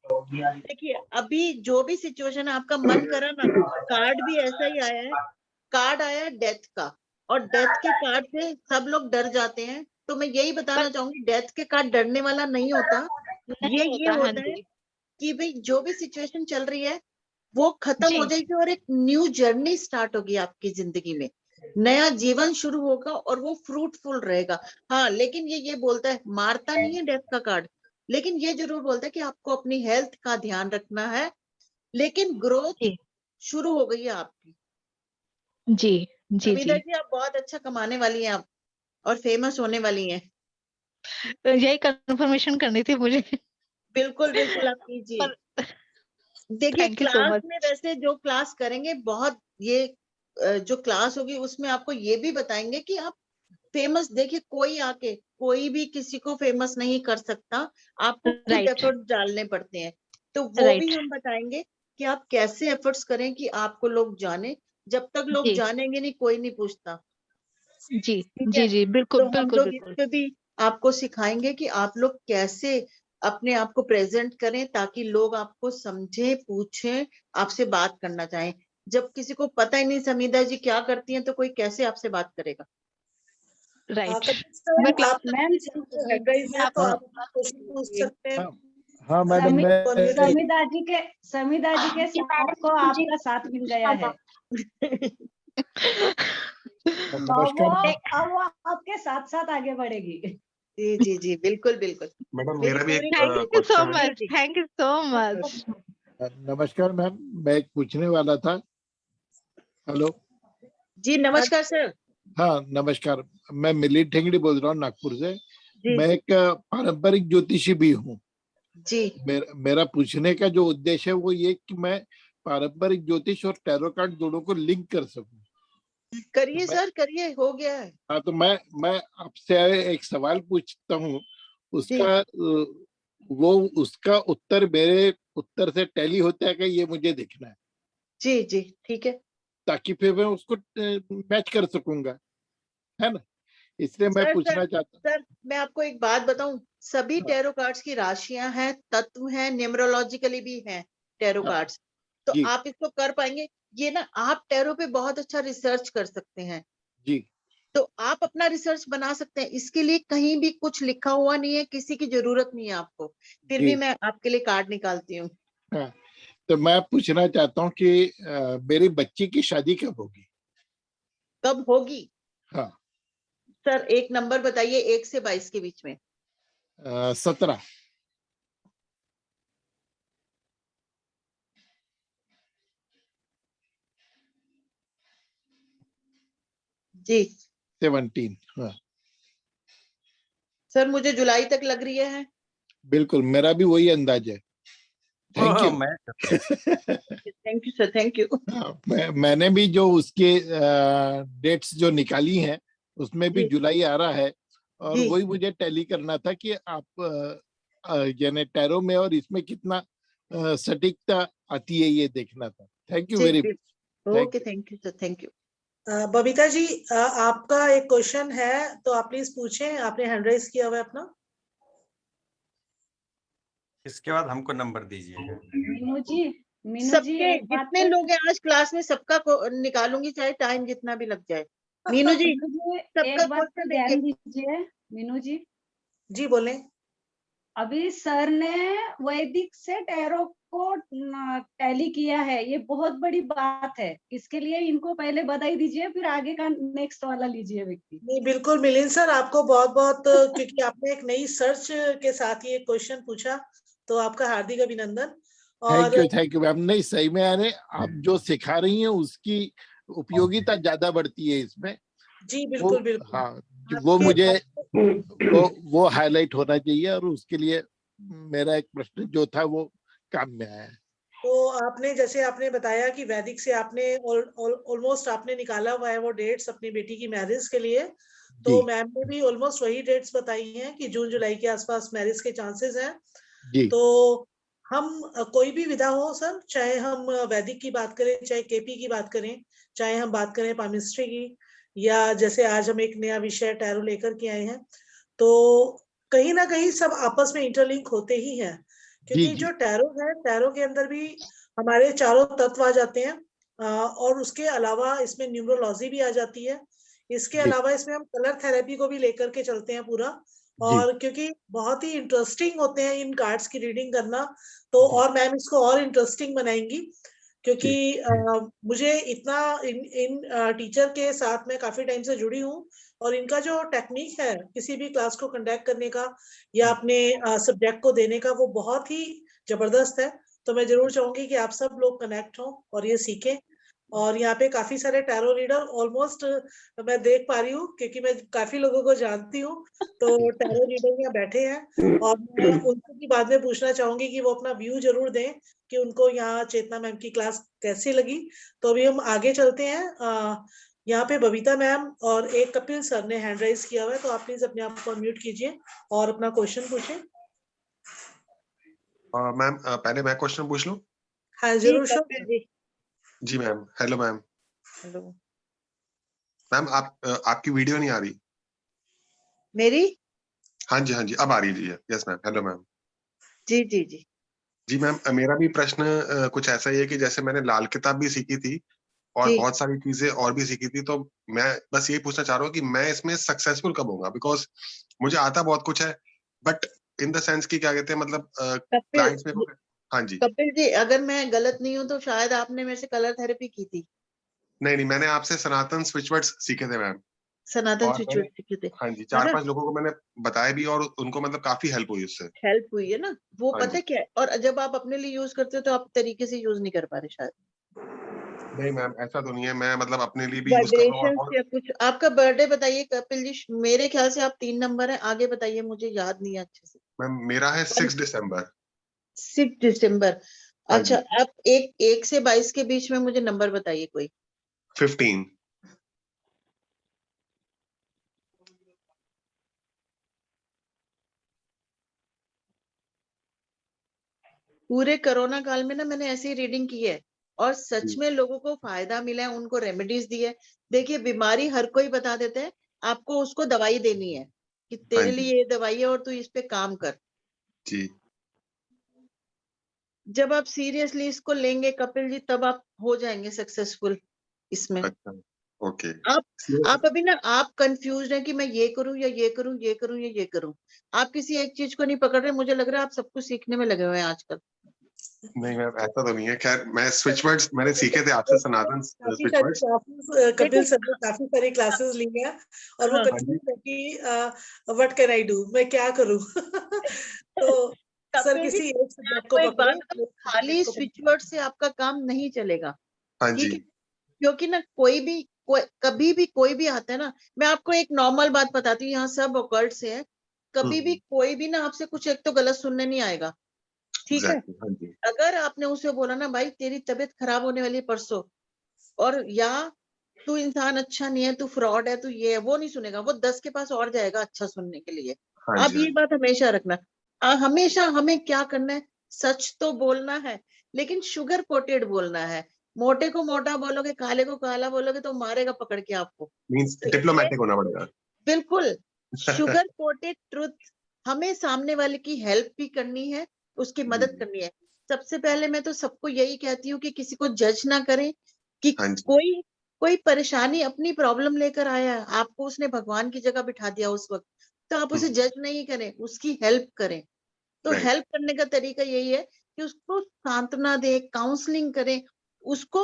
देखिए, अभी जो भी सिचुएशन है, आपका मन करा ना, कार्ड भी ऐसा ही आया है, कार्ड आया है डेथ का, और डेथ के कार्ड से सब लोग डर जाते हैं, तो मैं यही बताना चाहूंगी, डेथ के कार्ड डरने वाला नहीं होता। ये हाँ होता है जी कि भाई जो भी सिचुएशन चल रही है वो खत्म हो जी जाएगी, और एक न्यू जर्नी स्टार्ट होगी आपकी जिंदगी में, नया जीवन शुरू होगा, और वो फ्रूटफुल रहेगा। हाँ, लेकिन ये बोलता है, मारता नहीं है डेथ का कार्ड, लेकिन ये जरूर बोलता है कि आपको अपनी हेल्थ का ध्यान रखना है, लेकिन ग्रोथ जी शुरू हो गई है आपकी। जी जी समीधा जी। जी, आप बहुत अच्छा कमाने वाली हैं आप, और फेमस होने वाली हैं। यही कंफर्मेशन करनी थी मुझे। बिल्कुल बिल्कुल, आप कीजिए। पर देखिए, thank you so class much. में वैसे जो क्लास करेंगे, बहुत ये जो क्लास होगी उसमें आपको ये भी बताएंगे कि आप फेमस, देखिए कोई आके कोई भी किसी को फेमस नहीं कर सकता, आपको खुद राइट। एफर्ट डालने पड़ते हैं। तो वो Right. भी हम बताएंगे कि आप कैसे एफर्ट्स करें कि आपको लोग जाने। जब तक लोग जी जानेंगे नहीं, कोई नहीं पूछता। जी ठीक है, जी बिल्कुल तो हम बिल्कुल लोग इस बिल्कुल पे भी आपको सिखाएंगे कि आप लोग कैसे अपने आप को प्रेजेंट करें ताकि लोग आपको समझें, पूछें, आपसे बात करना चाहें। जब किसी को पता ही नहीं समीदा जी क्या करती हैं, तो कोई कैसे आपसे बात करेगा? राइट। कपिल सर, मैं आप मैम हैंड राइज है तो हाँ आप क्वेश्चन पूछ सकते हैं। हाँ हाँ मैडम, मैं समीदा जी के साथ को आपका साथ मिल गया है। नमस्कार। अब वो आपके साथ साथ आगे बढ़ेगी। जी जी जी, बिल्कुल बिल्कुल। मैडम मेरी मेरा भी एक पूरी थैंक यू सो क्वेश्चन है। Much, thank you so much. नमस्कार मैम, मैं एक पूछने वाला था। हेलो। जी नमस्कार सर। हाँ नमस्कार, मैं मिलिंद ठेंगड़ी बोल रहा हूँ नागपुर से। जी मैं एक पारंपरिक ज्योतिषी भी हूँ। जी मेरा पूछने का जो उद्देश्य है वो ये कि मैं पारंपरिक ज्योतिष और टैरो कार्ड दोनों को लिंक कर सकूं। करिए मैं सर, करिए, हो गया है। हाँ, तो मैं आपसे एक सवाल पूछता हूँ। जी उसका वो उसका उत्तर मेरे उत्तर से टैली होता है कि ये मुझे देखना है, जी जी ठीक है ताकि फिर मैं उसको मैच कर सकूंगा, है ना? इसलिए मैं सर। पूछना चाहता हूँ। सर मैं आपको एक बात बताऊं, सभी हाँ, टैरो कार्ड्स की राशियां हैं, तत्व हैं, न्यूमरोलॉजिकली भी हैं टैरो हाँ, कार्ड्स। तो जी आप इसको कर पाएंगे? ये ना, आप टैरो पे बहुत अच्छा रिसर्च कर सकते हैं, जी तो आप अपना रिसर्च बना सकते हैं। इसके लिए कहीं भी कुछ लिखा हुआ नहीं है, किसी की जरूरत नहीं है आपको, फिर भी जी। मैं आपके लिए कार्ड निकालती हूँ। हाँ, तो मैं पूछना चाहता हूँ कि मेरी बच्ची की शादी कब होगी? कब होगी? हाँ, सर एक नंबर बताइए, 1 से 22 के बीच में। 17। जी 17। हाँ, सर मुझे जुलाई तक लग रही है। बिल्कुल मेरा भी वही अंदाज है। Thank you. मैं thank you sir, thank you. मैंने भी जो उसके डेट्स जो निकाली हैं उसमें भी जी जुलाई आ रहा है, और जी वही मुझे टैली करना था कि आप यानी टैरो में और इसमें कितना सटीकता आती है, ये देखना था। थैंक यू जी वेरी जी much. Thank okay, you. Thank you sir, thank you. Babita ji, आपका एक क्वेश्चन है तो आप प्लीज पूछें। आपने हैंड राइज किया हुआ है अपना। इसके बाद हमको नंबर दीजिएगा। मीनू जी सबके एक बात जितने लोग हैं आज क्लास में, सबका निकालूंगी, चाहे टाइम जितना भी लग जाए। मीनू जी सबका एक बात क्वेश्चन पे ध्यान देखिए। दीजिए। मीनू जी, जी बोले। अभी सर ने वैदिक से टैरो को टैली किया है, ये बहुत बड़ी बात है। इसके लिए इनको पहले बधाई दीजिए, फिर आगे का नेक्स्ट वाला लीजिए व्यक्ति। नहीं, बिल्कुल मिलिंद सर, आपको बहुत बहुत क्योंकि आपने एक नई सर्च के साथ ये क्वेश्चन पूछा, तो आपका हार्दिक अभिनंदन। और थैंक यू मैम। नहीं, सही में यानी आप जो सिखा रही हैं उसकी उपयोगिता ज्यादा बढ़ती है इसमें। जी वो बिल्कुल बिल्कुल। हाँ, वो आपके मुझे वो हाईलाइट होना चाहिए, और उसके लिए मेरा एक प्रश्न जो था वो काम में आया है। तो आपने जैसे आपने बताया कि वैदिक से आपने ऑलमोस्ट आपने निकाला हुआ है वो डेट्स अपनी बेटी की मैरिज के लिए, जी तो मैम ने भी ऑलमोस्ट वही डेट्स बताई हैं कि जून जुलाई के आसपास मैरिज के चांसेस हैं। जी तो हम कोई भी विधा हो सर, चाहे हम वैदिक की बात करें, चाहे केपी की बात करें, चाहे हम बात करें पामिस्ट्री की, या जैसे आज हम एक नया विषय टैरो लेकर के आए हैं, तो कहीं ना कहीं सब आपस में इंटरलिंक होते ही हैं। जी क्योंकि जी जो टैरो है, टैरो के अंदर भी हमारे चारों तत्व आ जाते हैं, और उसके अलावा इसमें न्यूमरोलॉजी भी आ जाती है। इसके जी अलावा इसमें हम कलर थेरेपी को भी लेकर के चलते हैं पूरा। जी और क्योंकि बहुत ही इंटरेस्टिंग होते हैं इन कार्ड्स की रीडिंग करना, तो जी और मैम इसको और इंटरेस्टिंग बनाएंगी। क्योंकि जी मुझे इतना इन टीचर के साथ मैं काफी टाइम से जुड़ी हूँ, और इनका जो टेक्निक है किसी भी क्लास को कंडक्ट करने का या अपने सब्जेक्ट को देने का, वो बहुत ही जबरदस्त है। तो मैं जरूर चाहूंगी कि आप सब लोग कनेक्ट हों और ये सीखें। और यहाँ पे काफी सारे टैरो रीडर ऑलमोस्ट मैं देख पा रही हूँ, क्योंकि मैं काफी लोगों को जानती हूँ, तो टैरो रीडर यहाँ बैठे हैं। और मैं उनसे भी बाद में पूछना चाहूंगी कि वो अपना व्यू जरूर दें कि उनको यहाँ चेतना मैम की क्लास कैसी लगी। तो अभी हम आगे चलते हैं। यहाँ पे बबीता मैम और एक कपिल सर ने हैंड राइज किया हुआ है, तो आप प्लीज अपने आप को अनम्यूट कीजिए और अपना क्वेश्चन पूछें। मैम पहले मैं क्वेश्चन पूछ लूं? हाँ जी जरूर कपिल सर। जी। जी ma'am, hello ma'am. Hello. Ma'am आपकी वीडियो नहीं आ रही। मेरी? हाँ जी, हाँ जी, अब आ रही है। Yes ma'am, hello ma'am. जी जी जी। जी मैम, मेरा भी प्रश्न कुछ ऐसा ही है कि जैसे मैंने लाल किताब भी सीखी थी और जी बहुत सारी चीजें और भी सीखी थी, तो मैं बस यही पूछना चाह रहा हूँ कि मैं इसमें सक्सेसफुल कब होऊंगा? बिकॉज मुझे आता बहुत कुछ है, बट इन द सेंस कि क्या कहते हैं, मतलब कपिल क्लाइंट्स में। हाँ जी। कपिल जी, अगर मैं गलत नहीं हूँ तो शायद आपने मेरे से कलर थेरेपी की थी। नहीं, मैंने आपसे सनातन स्विचवर्ड्स सीखे थे मैम। सनातन और मैंने, स्विचवर्ड सीखे थे, हाँ जी, है ना? 4-5 लोगों को मैंने बताया भी और उनको मतलब काफी हेल्प हुई उससे। हेल्प हुई है ना, वो हाँ पता जी। है क्या है? और जब आप अपने लिए यूज करते हो तो आप तरीके से यूज नहीं कर पा रहे शायद। नहीं मैम, ऐसा तो नहीं है, मैं मतलब अपने लिए भी यूज कर रहा हूँ और वाइब्रेशन बहुत। या कुछ। आपका बर्थडे बताइए कपिल जी, मेरे ख्याल से आप 3 नंबर है, आगे बताइए, मुझे याद नहीं है अच्छे से। मैम मेरा है 6 दिसंबर। 6 दिसंबर। हाँ अच्छा, जी। आप एक से 22 के बीच में मुझे नंबर बताइए कोई। 15। पूरे कोरोना काल में ना मैंने ऐसी रीडिंग की है और सच जी, में लोगों को फायदा मिला है, उनको रेमेडीज दी है। देखिए, बीमारी हर कोई बता देता है, आपको उसको दवाई देनी है कि हाँ तेरे जी, लिए ये दवाई है और तू इस पे काम कर। जी। जब आप सीरियसली इसको लेंगे कपिल जी, तब आप हो जाएंगे सक्सेसफुल इसमें। अच्छा, ओके। आप आप अभी ना आप कंफ्यूज हैं कि मैं ये करूं या ये करूं, ये करूं या ये करूं। आप किसी एक चीज को नहीं पकड़ रहे, मुझे लग रहा है आप सब कुछ सीखने में लगे हुए हैं आजकल। नहीं मैम, ऐसा तो नहीं है। खैर, मैं स्विच वर्ड्स मैंने सीखे थे आपसे, सनातन काफी स्विच सारी वर्ड्स। क्लासेस देखो, कपिल सर ने काफी सारी क्लासेस ली है और वो हाँ, हाँ जी। कंफ्यूज है कि व्हाट कैन आई डू, मैं क्या करूं। तो सर कपिल जी किसी एक मैं सब्जेक्ट को आपको एक पकड़े, बात बताऊं, एक खाली सब्जेक्ट को स्विच पकड़े। वर्ड से आपका काम नहीं चलेगा। हाँ ठीक जी। है? क्योंकि ना कभी भी कोई भी आता है ना, मैं आपको एक नॉर्मल बात बताती हूँ, यहाँ सब ऑकल्ट से है। कभी भी हम्म, कोई भी ना आपसे कुछ एक तो गलत सुनने नहीं आएगा। ठीक है? एग्जैक्टली। हाँ जी। अगर आपने उसे बोला ना, भाई तेरी तबीयत खराब होने वाली है परसों, और या तू इंसान अच्छा नहीं है, तू फ्रॉड है, तू ये है, वो नहीं सुनेगा, वो 10 के पास और जाएगा अच्छा सुनने के लिए। हाँ आप जी, हाँ ये जी। बात हमेशा रखना। हमेशा हमें क्या करना है, सच तो बोलना है, लेकिन शुगर कोटेड बोलना है। मोटे को मोटा बोलोगे, काले को काला बोलोगे तो मारेगा पकड़ के आपको। मीन्स तो इसलिए डिप्लोमेटिक होना पड़ेगा। बिल्कुल शुगर कोटेड ट्रुथ, हमें सामने वाले की हेल्प भी करनी है, उसकी जी, मदद करनी है। सबसे पहले मैं तो सबको यही कहती हूँ कि किसी को जज ना करें, कि हाँ जी। कोई कोई परेशानी अपनी प्रॉब्लम लेकर आया है, आपको उसने भगवान की जगह बिठा दिया उस वक्त, तो आप उसे जज नहीं करें, उसकी हेल्प करें। तो राइट। हेल्प करने का तरीका यही है कि उसको सांत्वना दे, काउंसलिंग करें उसको।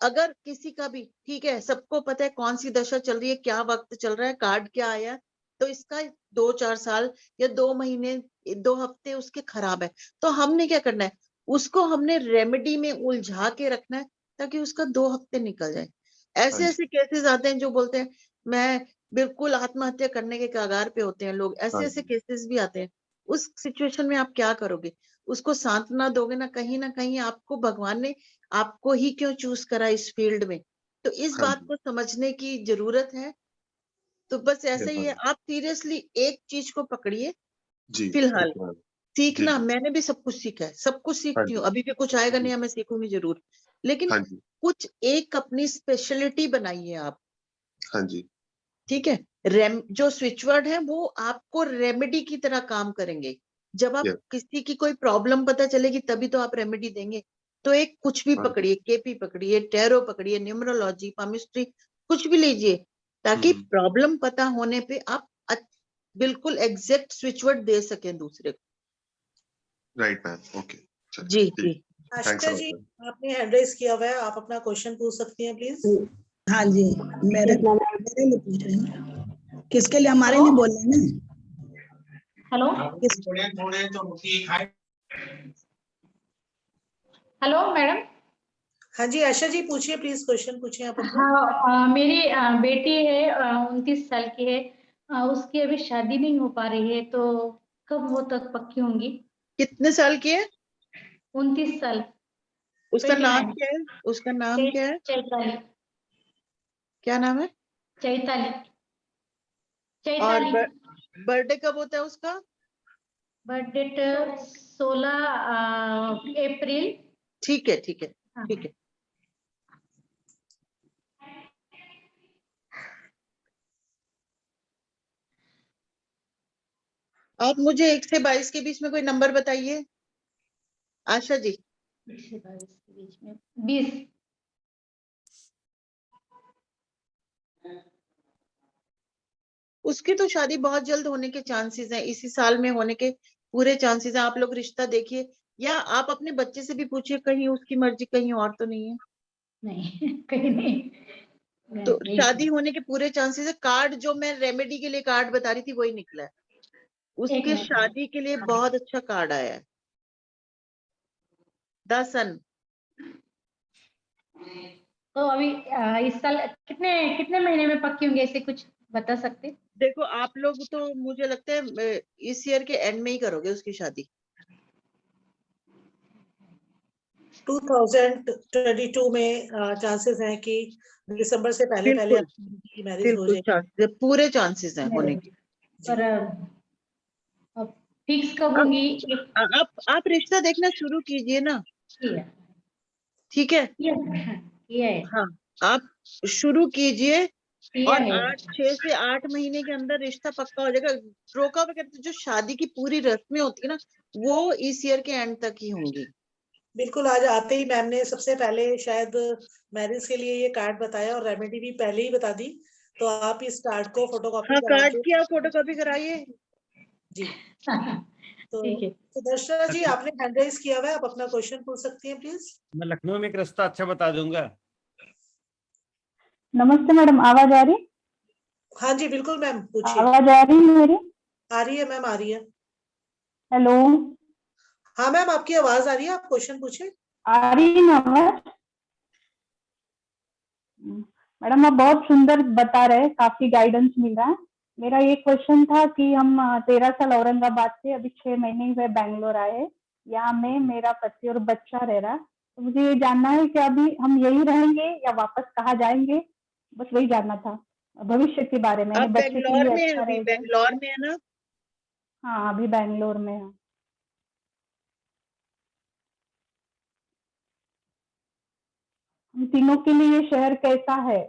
अगर किसी का भी, ठीक है, सबको पता है कौन सी दशा चल रही है, क्या वक्त चल रहा है, कार्ड क्या आया, तो इसका 2-4 साल या 2 महीने, 2 हफ्ते उसके खराब है, तो हमने क्या करना है, उसको हमने रेमेडी में उलझा के रखना है, ताकि उसका 2 हफ्ते निकल जाए। हाँ ऐसे जी, ऐसे केसेस आते हैं जो बोलते हैं मैं बिल्कुल आत्महत्या करने के कगार पे होते हैं लोग, हाँ ऐसे ऐसे जी। केसेस भी आते हैं। उस सिचुएशन में आप क्या करोगे? उसको सांत्वना दोगे ना कहीं आपको भगवान ने आपको ही क्यों चूज करा इस फील्ड में, तो इस हाँ बात जी। को समझने की जरूरत है। तो बस ऐसा यस ही है, मैम। आप सीरियसली एक चीज को पकड़िए जी, फिलहाल। Okay ma'am. जी, सीखना, जी। मैंने भी सब कुछ सीखा है, सब कुछ हाँ सीखती जी, हूँ, अभी भी कुछ आएगा जी। नहीं, मैं सीखूंगी जरूर, लेकिन हाँ जी, कुछ एक अपनी स्पेशलिटी बनाइए आप। हाँ जी। ठीक है? जो स्विच वर्ड है वो आपको रेमेडी की तरह काम करेंगे। जब आप यस। किसी की कोई प्रॉब्लम पता चलेगी तभी तो आप रेमेडी देंगे। तो एक कुछ भी हाँ जी। पकड़िए, केपी पकड़िए, टैरो पकड़िए, न्यूमरोलॉजी, पामिस्ट्री, कुछ भी लीजिए, ताकि हम्म, प्रॉब्लम पता होने पे आप बिल्कुल एग्जैक्ट स्विच वर्ड दे सकें दूसरे को। Right ma'am, okay. चलिए, जी ठीक। जी। थैंक्स आशिका अ लॉट जी, मैम। आपने हैंड रेज किया हुआ है, आप अपना क्वेश्चन पूछ सकती हैं प्लीज। हाँ जी, मेरे मेरे लिए पूछ रहे हैं, किसके लिए? हमारे लिए बोल रहे हैं हेलो ना? किस हेलो मैडम। हाँ जी आशा जी, पूछिए प्लीज, क्वेश्चन पूछिए आप अपना। हाँ, मेरी बेटी है, 29 साल की है। उसकी अभी शादी नहीं हो पा रही है, तो कब वो तक पक्की होंगी? कितने साल की है? 29 साल। उसका नाम 29। क्या है? उसका नाम क्या है? चैताली। क्या नाम है? चैताली। और चैताली। बर्थडे कब होता है उसका? बर्थडे 16 अप्रैल। ठीक है, ठीक है, हाँ। ठीक है। आप मुझे 1 से 22 के बीच में कोई नंबर बताइए। आशा जी। 1 से 22 के बीच में 20। उसकी तो शादी बहुत जल्द होने के चांसेस हैं, इसी साल में होने के पूरे चांसेस हैं। आप लोग रिश्ता देखिए, या आप अपने बच्चे से भी पूछिए, कहीं उसकी मर्जी कहीं और तो नहीं है। नहीं कहीं नहीं। तो नहीं, शादी होने के पूरे चांसेस है। कार्ड जो मैं रेमेडी के लिए कार्ड बता रही थी वही निकला है, एक उसके मिनट। शादी के लिए बहुत अच्छा कार्ड आया है। द सन। तो अभी इस साल कितने कितने महीने में पक्की होंगे, ऐसे कुछ बता सकते? देखो आप लोग तो मुझे लगता है इस ईयर के एंड में ही करोगे उसकी शादी। 2022 में चांसेस हैं कि दिसंबर से पहले बिल्कुल, मैरिज हो बिल्कुल जाएगी। चांसेस, पूरे चांसेस हैं होने के। पर अब फिक्स कब होंगी? आप रिश्ता देखना शुरू कीजिए ना। ठीक है, किया है। हाँ, आप शुरू कीजिए किया और है। 6 से 8 महीने के अंदर रिश्ता पक्का हो जाएगा। रोका वगैरह तो जो शादी की पूरी रस्में होती है ना, वो इस ईयर के एंड तक ही होंगी। बिल्कुल, आज आते ही मैम ने सबसे पहले शायद मैरिज के लिए ये कार्ड बताया और रेमेडी भी पहले ही बता दी, तो आप इस कार्ड को फोटोकॉपी हाँ, करा कार्ड के की आप फोटोकॉपी कराइए। जी। तो ठीक है। दर्शना जी, आपने हैंड रेज किया हुआ है, आप अपना क्वेश्चन पूछ सकती हैं प्लीज। मैं लखनऊ में एक रास्ता अच्छा बता दूंगा। नमस्ते मैडम, आवाज आ रही? हाँ जी बिल्कुल मैम, पूछिए। आवाज आ रही है मेरी? आ रही है मैम, आ रही है। हेलो, हाँ मैम, आपकी आवाज आ रही है, आप क्वेश्चन पूछिए। आ रही है ना आवाज? मैडम आप बहुत सुंदर बता रहे, काफी गाइडेंस मिल रहा है। मेरा ये क्वेश्चन था कि हम 13 साल औरंगाबाद से अभी 6 महीने हुए बैंगलोर आए। यहाँ में मेरा पति और बच्चा रह रहा, तो मुझे ये जानना है कि अभी हम यही रहेंगे या वापस कहाँ जाएंगे, बस वही जानना था भविष्य के बारे में। आप बच्चे के बेंगलोर लिए में अच्छा अभी रहेगा। बेंगलोर में है ना? हाँ, अभी बैंगलोर में है। हम तीनों के लिए ये शहर कैसा है?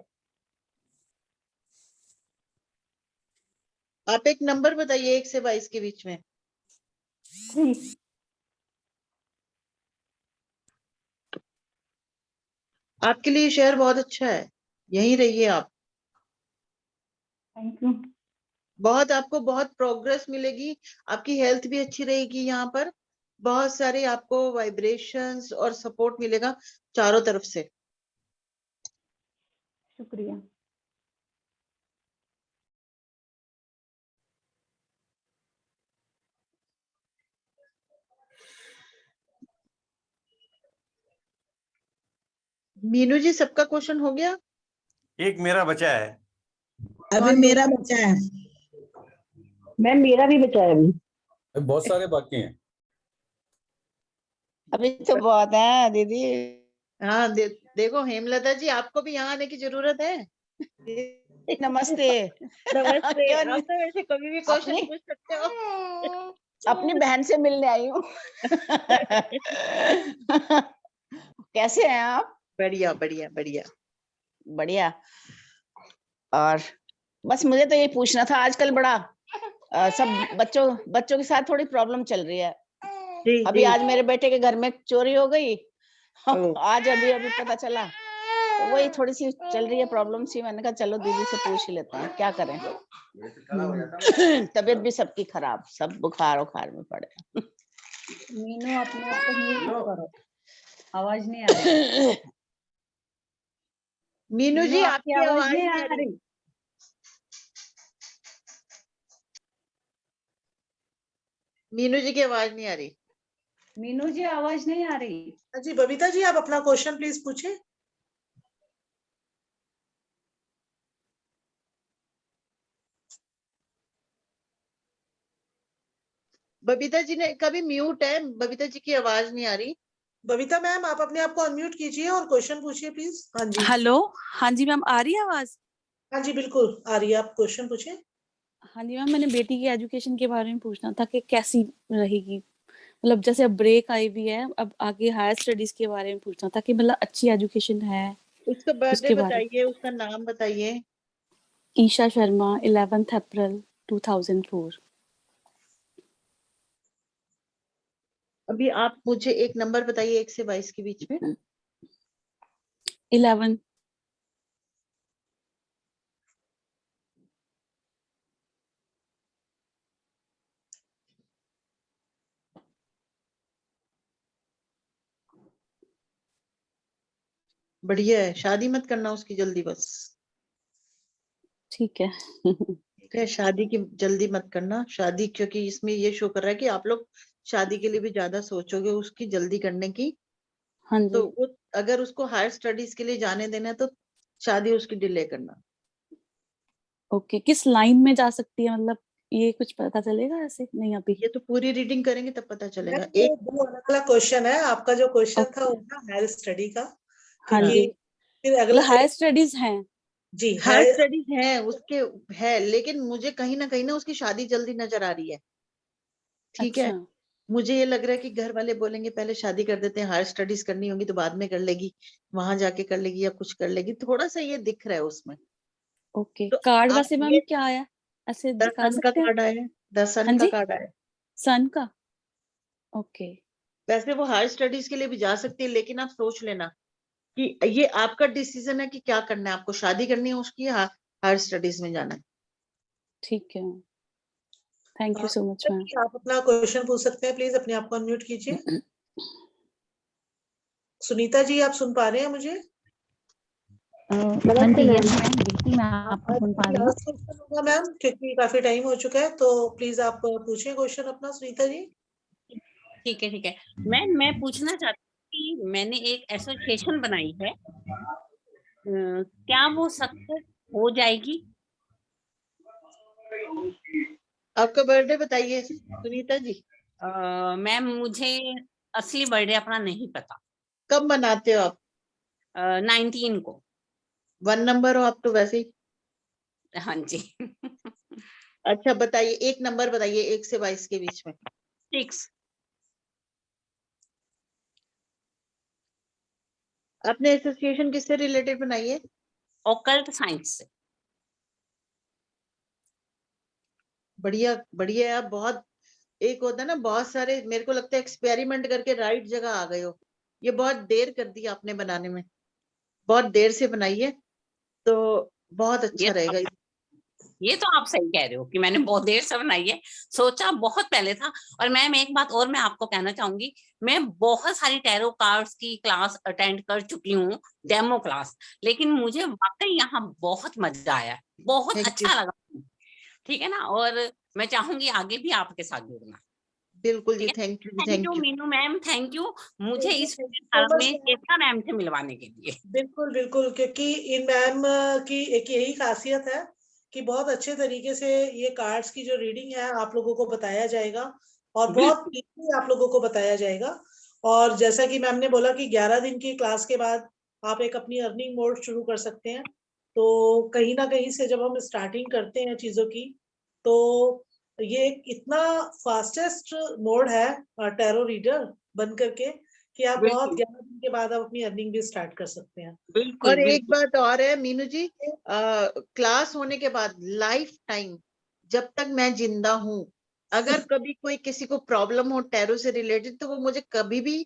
आप एक नंबर बताइए 1 से 22 के बीच में। 3। आपके लिए शहर बहुत अच्छा है, यहीं रहिए आप। Thank you. बहुत आपको बहुत प्रोग्रेस मिलेगी, आपकी हेल्थ भी अच्छी रहेगी। यहाँ पर बहुत सारे आपको वाइब्रेशंस और सपोर्ट मिलेगा चारों तरफ से। शुक्रिया। मीनू जी, सबका क्वेश्चन हो गया? एक मेरा बचा है। अभी मेरा बचा है मैम, मेरा भी बचा है अभी। बहुत सारे बाकी हैं अभी तो बहुत है दीदी। हाँ, देखो हेमलता जी, आपको भी यहाँ आने की जरूरत है। नमस्ते। नमस्ते। क्यों आप नहीं? तो वैसे कभी भी क्वेश्चन अपनी पूछ सकते हो। अपनी बहन से मिलने आई हूँ। कैसे हैं आप? बढ़िया बढ़िया बढ़िया बढ़िया। और बस मुझे तो ये पूछना था, आजकल बड़ा सब बच्चों के साथ थोड़ी प्रॉब्लम चल रही है। अभी जी। आज मेरे बेटे के घर में चोरी हो गई। आज अभी पता चला, तो वही थोड़ी सी चल रही है प्रॉब्लम सी। मैंने कहा चलो दीदी से पूछ ही लेते हैं, क्या करें। तबीयत भी सबकी खराब, सब बुखार उखार में पड़े। मीनू, अपने आप को म्यूट करो, आवाज नहीं आ रही। मीनू जी, आपकी आवाज नहीं नहीं आ रही। मीनू जी की आवाज नहीं आ रही। मीनू जी, आवाज नहीं आ रही। हाँ जी, बबीता जी, आप अपना क्वेश्चन प्लीज पूछिए। बबीता जी ने कभी म्यूट है, बबीता जी की आवाज नहीं आ रही। बबीता मैम, आप अपने आप को अनम्यूट कीजिए और क्वेश्चन पूछिए प्लीज। हाँ जी। हेलो, हाँ जी मैम, आ रही है आवाज? हाँ जी बिल्कुल आ रही है, आप क्वेश्चन पूछिए। हाँ जी मैम, मैंने बेटी की एजुकेशन के बारे में पूछना था कि कैसी रहेगी, मतलब जैसे अब ब्रेक आई हुई है, अब आगे हायर स्टडीज के बारे में पूछना था कि मतलब अच्छी एजुकेशन है उसका बर्थडे उसके बारे में। बताइए, उसका नाम बताइए। ईशा शर्मा, 11th अप्रैल 2004। अभी आप मुझे एक नंबर बताइए 1 से 22 के बीच में। 11। बढ़िया है, शादी मत करना उसकी जल्दी बस। ठीक है। ठीक है, शादी की जल्दी मत करना शादी, क्योंकि इसमें ये शो कर रहा है कि आप लोग शादी के लिए भी ज्यादा सोचोगे उसकी जल्दी करने की। हाँ तो जी। वो अगर उसको हायर स्टडीज के लिए जाने देना है तो शादी उसकी डिले करना। ओके, किस लाइन में जा सकती है, मतलब ये कुछ पता चलेगा ऐसे? नहीं अभी। ये तो पूरी रीडिंग करेंगे तब पता चलेगा। मैम, ये एक 2 अलग-अलग क्वेश्चन है। आपका जो क्वेश्चन था ओके। वो था हायर स्टडी का, हाँ क्योंकि जी, फिर अगला मतलब हायर स्टडीज हैं। जी हायर हायर स्टडीज है उसके, है, लेकिन मुझे कहीं ना उसकी शादी जल्दी नजर आ रही है। ठीक है, अच्छा। मुझे ये लग रहा है कि घर वाले बोलेंगे पहले शादी कर देते हैं, हायर स्टडीज करनी होगी तो बाद में कर लेगी, वहां जाके कर लेगी या कुछ कर लेगी, थोड़ा सा ये दिख रहा है उसमें। ओके, तो कार्ड आप वैसे मैम ये क्या आया, ऐसे 10 दिखा सन का सकते हैं? कार्ड आया है, 10 सन हाँ का जी, कार्ड आया है। सन का। ओके। वैसे वो हायर स्टडीज के लिए भी जा सकती है, लेकिन आप सोच लेना कि ये आपका डिसीजन है कि क्या करना है, आपको शादी करनी है उसकी या हायर स्टडीज में जाना है। ठीक है, thank you so much ma'am. आप अपना क्वेश्चन पूछ सकते हैं, प्लीज अपने आप को अनम्यूट कीजिए। सुनीता जी, आप सुन पा रहे हैं मुझे? हाँ जी, यस मैम, बिल्कुल मैं आपको सुन पा रही हूँ। लास्ट क्वेश्चन होगा मैम, क्योंकि काफी टाइम हो चुका है, तो प्लीज आप पूछिए क्वेश्चन अपना, सुनीता जी। ठीक है, ठीक है। मैं पूछना चाहती हूँ कि मैंने एक एसोसिएशन बनाई है, क्या वो सक्सेस हो जाएगी? आपका बर्थडे बताइए सुनीता जी। मैम, मुझे असली बर्थडे अपना नहीं पता। कब मनाते हो आप? 19 को। 1 नंबर हो आप तो वैसे ही। हाँ जी। अच्छा बताइए, एक नंबर बताइए 1 से 22 के बीच में। 6। आपने एसोसिएशन किससे रिलेटेड बनाई है? ऑकल्ट साइंस से। बढ़िया बढ़िया है आप। बहुत एक होता है ना, बहुत सारे, मेरे को लगता है एक्सपेरिमेंट करके राइट जगह आ गए हो। ये बहुत देर कर दी आपने बनाने में, बहुत देर से बनाई है, तो बहुत अच्छा रहेगा। ये तो आप सही कह रहे हो कि मैंने बहुत देर से बनाई है, सोचा बहुत पहले था। और मैम एक बात और मैं आपको कहना चाहूंगी, मैं बहुत सारी टैरो कार्ड्स की क्लास अटेंड कर चुकी हूँ, डेमो क्लास, लेकिन मुझे वाकई यहाँ बहुत मजा आया, बहुत अच्छा लगा। ठीक है ना, और मैं चाहूंगी आगे भी आपके साथ जुड़ना। बिल्कुल जी, thank you, thank you thank you. Meenu ma'am, thank you मुझे Thank you, इस thank you so much, में ma'am। चेतना मैम से मिलवाने के लिए। बिल्कुल बिल्कुल, क्योंकि इन मैम की एक यही खासियत है कि बहुत अच्छे तरीके से ये कार्ड्स की जो रीडिंग है आप लोगों को बताया जाएगा, और बहुत इजी आप लोगों को बताया जाएगा। और जैसा कि मैम ने बोला कि 11 दिन की क्लास के बाद आप एक अपनी अर्निंग मोड शुरू कर सकते हैं। तो कहीं ना कहीं से जब हम स्टार्टिंग करते हैं चीजों की, तो ये एक इतना फास्टेस्ट मोड है टैरो रीडर बन करके, कि आप बहुत 11 दिन के बाद आप अपनी अर्निंग भी स्टार्ट कर सकते हैं। और एक बात और है मीनू जी, क्लास होने के बाद लाइफ टाइम, जब तक मैं जिंदा हूँ, अगर कभी कोई किसी को प्रॉब्लम हो टैरो से रिलेटेड, तो वो मुझे कभी भी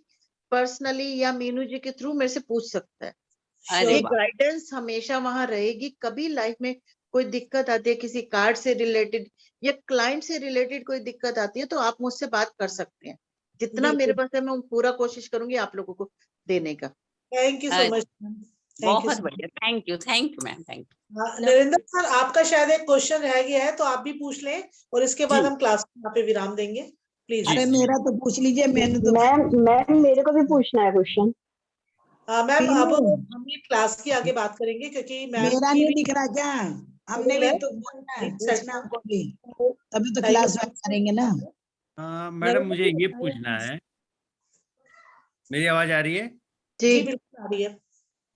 पर्सनली या मीनू जी के थ्रू मेरे से पूछ सकता है। ये गाइडेंस हमेशा वहां रहेगी। कभी लाइफ में कोई दिक्कत आती है किसी कार्ड से रिलेटेड या क्लाइंट से रिलेटेड कोई दिक्कत आती है, तो आप मुझसे बात कर सकते हैं। जितना मेरे पास है मैं पूरा कोशिश करूंगी आप लोगों को देने का। Thank you so much. बहुत बढ़िया, thank you ma'am, thank you. Narendra sir, आपका शायद एक क्वेश्चन रह गया है, तो आप भी पूछ लें और इसके बाद हम क्लास को यहाँ पे विराम देंगे, प्लीज। अरे मेरा तो पूछ लीजिए, मैंने तो मैम मेरे को भी पूछना है क्वेश्चन। मैम अब हम ये क्लास की आगे बात करेंगे, क्योंकि मैम मेरा की नहीं भी दिख रहा क्या? हमने भी तो बोलना है, पूछना हमको भी, तभी तो क्लास में करेंगे ना। मैडम मुझे ये पूछना है, मेरी आवाज आ रही है? जी बिल्कुल आ रही है।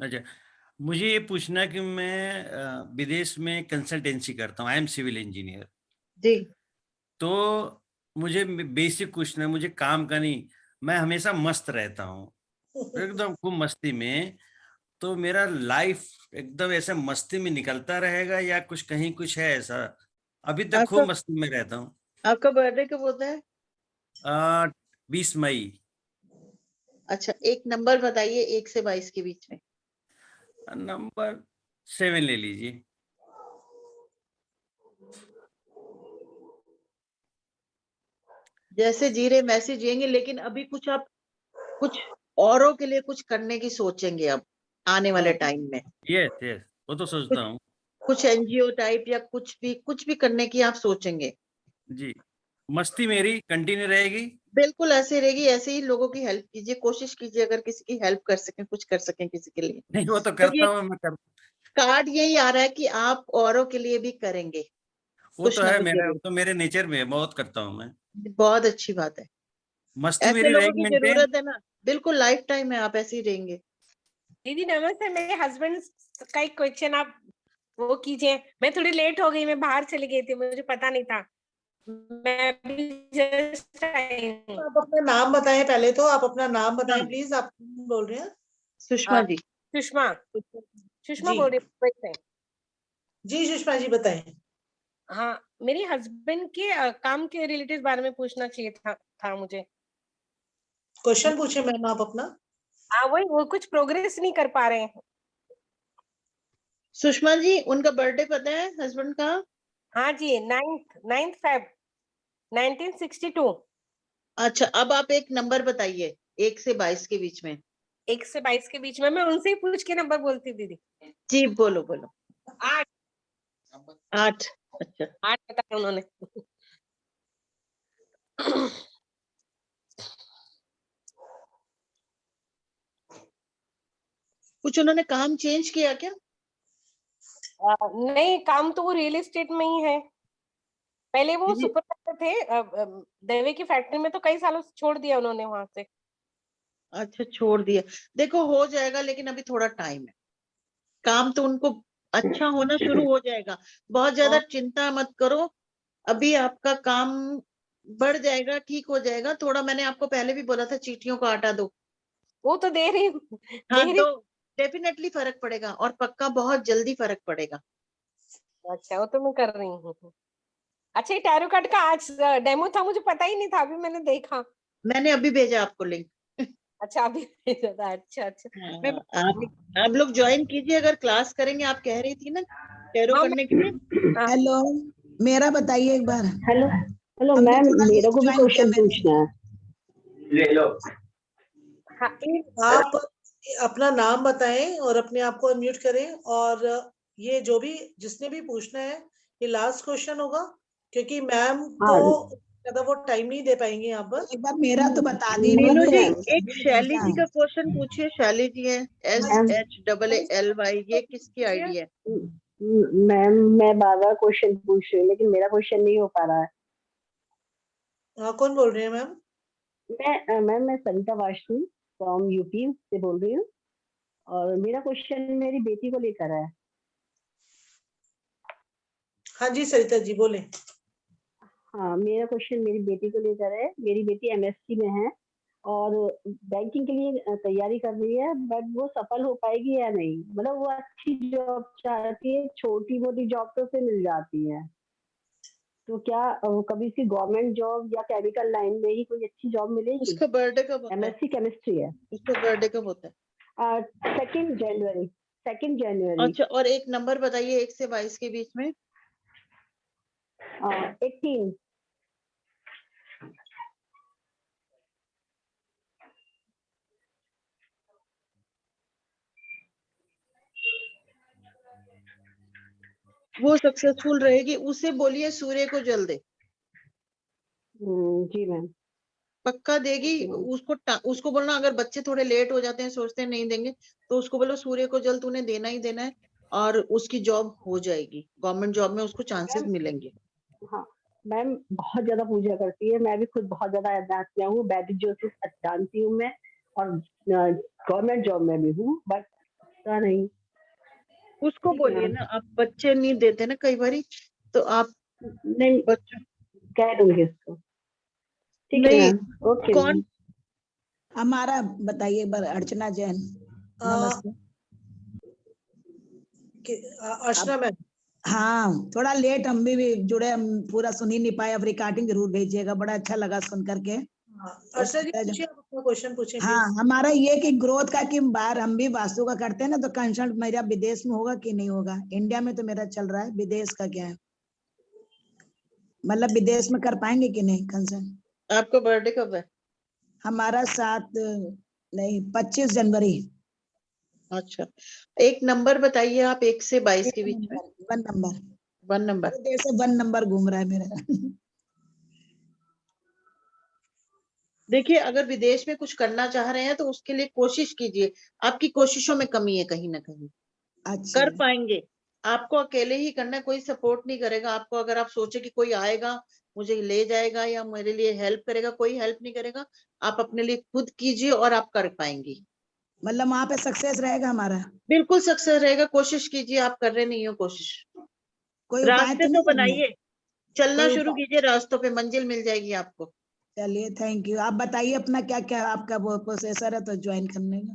अच्छा, मुझे ये पूछना है कि मैं विदेश में कंसल्टेंसी करता हूँ, आई एम सिविल इंजीनियर। जी। तो मुझे बेसिक कुछ नहीं, मुझे काम का नहीं, मैं हमेशा मस्त रहता हूँ, एकदम खूब मस्ती में। तो मेरा लाइफ एकदम ऐसे मस्ती में निकलता रहेगा या कुछ कहीं कुछ है ऐसा? अभी तक खूब आपका मस्ती में रहता हूँ। आपका बर्थडे कब होता है? 20 मई। अच्छा, एक नंबर बताइए 1 से 22 के बीच में। नंबर 7 ले लीजिए। जैसे जी रहे वैसे जिएंगे, लेकिन अभी कुछ आप कुछ औरों के लिए कुछ करने की सोचेंगे अब आने वाले टाइम में। यस यस, वो तो सोचता हूँ। कुछ एनजीओ टाइप या कुछ भी करने की आप सोचेंगे। जी, मस्ती मेरी कंटिन्यू रहेगी। बिल्कुल ऐसे रहेगी, ऐसे ही लोगों की हेल्प कीजिए, कोशिश कीजिए अगर किसी की हेल्प कर सकें, कुछ कर सकें किसी के लिए। नहीं, वो तो क्योंकि करता हूँ मैं कार्ड यही आ रहा है कि आप औरों के लिए भी करेंगे वो कुछ तो ना है कुछ मेरा, जरूर। तो मेरे नेचर में है, बहुत करता हूँ मैं। बहुत अच्छी बात है, मस्ती ऐसे मेरी लोगों रहेगी की मेंटेन। जरूरत है ना। बिल्कुल लाइफ टाइम है, आप ऐसे ही रहेंगे। दीदी नमस्ते, मेरे हस्बैंड का एक क्वेश्चन आप वो कीजिए। मैं थोड़ी लेट हो गई, मैं बाहर चली गई थी, मुझे पता नहीं था। मैं अभी जस्ट आई हूँ। आप अपना नाम बताएं पहले, तो आप अपना नाम बताएं प्लीज। आप कौन बोल रहे हैं? सुषमा जी। सुषमा सुषमा जी बोल रही हूँ मुंबई से। जी सुषमा जी बताएं। हाँ, मेरे हस्बैंड के काम के रिलेटेड बारे में पूछना चाहिए था मुझे। क्वेश्चन पूछे मैम आप अपना। हाँ, वही वो कुछ प्रोग्रेस नहीं कर पा रहे हैं। सुषमा जी, उनका बर्थडे पता है हस्बैंड का? हाँ जी, 9 Feb 1962। अच्छा, अब आप एक नंबर बताइए 1 से 22 के बीच में। 1 से 22 के बीच में मैं उनसे ही पूछ के नंबर बोलती दीदी। जी बोलो बोलो। 8 8। अच्छा, 8 बताया उन्होंने। कुछ उन्होंने काम चेंज किया क्या? नहीं, काम तो वो रियल एस्टेट में ही है। पहले वो सुपरवाइजर थे दवे की फैक्ट्री में, तो कई सालों से छोड़ दिया उन्होंने वहां से। अच्छा, छोड़ दिया। देखो हो जाएगा, लेकिन अभी थोड़ा टाइम है। काम तो उनको अच्छा होना शुरू हो जाएगा, बहुत ज्यादा चिंता मत करो। अभी आपका काम बढ़ जाएगा, ठीक हो जाएगा। थोड़ा मैंने आपको पहले भी बोला था चीटियों को आटा दो। वो तो दे रही हूँ। हाँ, तो डेफिनेटली फर्क पड़ेगा, और पक्का बहुत जल्दी फर्क पड़ेगा। अच्छा, वो तो मैं कर रही हूँ। अच्छा, ये टैरो कार्ड का आज डेमो था, मुझे पता ही नहीं था, अभी मैंने देखा। मैंने अभी भेजा आपको लिंक। अच्छा, अभी भेजा था। अच्छा अच्छा। मैं आप लोग ज्वाइन कीजिए, अगर क्लास करेंगे। आप कह रही थी ना टैरो करने के लिए। हेलो, मेरा बताइए एक बार। हेलो हेलो हम भी मैम, थोड़ा मेरे लेट को भी ज्वाइन किया क्वेश्चन मैंने। पूछना है। ले लो। आप अपना नाम बताएं और अपने आप को अनम्यूट करें। और ये जो भी जिसने भी पूछना है, ये लास्ट क्वेश्चन होगा, क्योंकि मैम को ज्यादा वो टाइम नहीं दे पाएंगे यहाँ पर। एक बार मेरा तो बता मीनू जी, दीजिए। एक शैली जी का क्वेश्चन पूछिए। शैली जी है SHAALY, ये किसकी आईडी है? मैम मैं बार बार क्वेश्चन पूछ रही हूँ, लेकिन मेरा क्वेश्चन नहीं हो पा रहा है। हाँ, कौन बोल रहे हैं मैम? मैं सरिता वाशनी फ्रॉम यूपी से बोल रही हूँ, और मेरा क्वेश्चन मेरी बेटी को लेकर है। हाँ जी सरिता जी बोले। हाँ, मेरा क्वेश्चन मेरी बेटी को लेकर है। मेरी बेटी MSc में है और बैंकिंग के लिए तैयारी कर रही है, बट वो सफल हो पाएगी या नहीं। मतलब वो अच्छी जॉब चाहती है, छोटी मोटी जॉब तो उसे मिल जाती है, तो क्या कभी सी गवर्नमेंट जॉब या केमिकल लाइन में ही कोई अच्छी जॉब मिलेगी? उसका बर्थडे कब होता है? MSc केमिस्ट्री है। उसका बर्थडे कब होता है? 2 जनवरी। अच्छा, और एक नंबर बताइए 1 से 22 के बीच में। 18। वो सक्सेसफुल रहेगी। उसे बोलिए सूर्य को जल दे। जी मैम। पक्का देगी। उसको बोलना, अगर बच्चे थोड़े लेट हो जाते हैं, सोचते हैं नहीं देंगे, तो उसको बोलो सूर्य को जल तूने देना ही देना है, और उसकी जॉब हो जाएगी। गवर्नमेंट जॉब में उसको चांसेस मिलेंगे। हाँ मैम, बहुत ज्यादा पूजा करती है। मैं भी खुद बहुत ज्यादा आध्यात्मिक हूँ, वैदिक ज्योतिष जानती हूँ मैं, और गवर्नमेंट जॉब में भी हूँ, बट पता नहीं। उसको बोलिए ना, आप बच्चे नहीं देते ना कई बारी, तो आप नहीं बच्चों कह दूंगी उसको। ठीक है नहीं, मैम, ओके कौन? मैम। हमारा बताइए एक बार, अर्चना जैन। नमस्ते। अर्चना मैम। हाँ, थोड़ा लेट हम भी जुड़े, हम पूरा सुन ही नहीं पाए, अब रिकॉर्डिंग जरूर भेजिएगा, बड़ा अच्छा लगा सुन करके। अर्चना जी पूछिए, आप अपना क्वेश्चन पूछिए हाँ, प्लीज। हमारा ये कि ग्रोथ का कि बार हम भी वास्तु का करते हैं ना, तो कंसल्ट मेरा विदेश में होगा कि नहीं होगा? इंडिया में तो मेरा चल रहा है, विदेश का क्या है, मतलब विदेश में कर पाएंगे कि नहीं कंसल्ट? आपका बर्थडे कब है? हमारा 25 जनवरी। अच्छा, एक नंबर बताइए आप, 1 से 22 के बीच में। 1 नंबर। 1 नंबर। जैसे 1 नंबर घूम रहा है मेरा। देखिए, अगर विदेश में कुछ करना चाह रहे हैं तो उसके लिए कोशिश कीजिए, आपकी कोशिशों में कमी है कहीं ना कहीं। अच्छा। कर पाएंगे, आपको अकेले ही करना है, कोई सपोर्ट नहीं करेगा आपको। अगर आप सोचे कि कोई आएगा मुझे ले जाएगा या मेरे लिए हेल्प करेगा, कोई हेल्प नहीं करेगा। आप अपने लिए खुद कीजिए और आप कर पाएंगी। मतलब वहां पे सक्सेस रहेगा हमारा? बिल्कुल सक्सेस रहेगा, कोशिश कीजिए। आप कर रहे नहीं हो कोशिश, कोई उपाय रास्ते तो तो नहीं है? बनाइए, चलना कोई शुरू उपाय? कीजिए, रास्तों पे मंजिल मिल जाएगी आपको। चलिए, थैंक यू। आप बताइए अपना क्या क्या आपका वो प्रोसेसर है तो ज्वाइन करने का।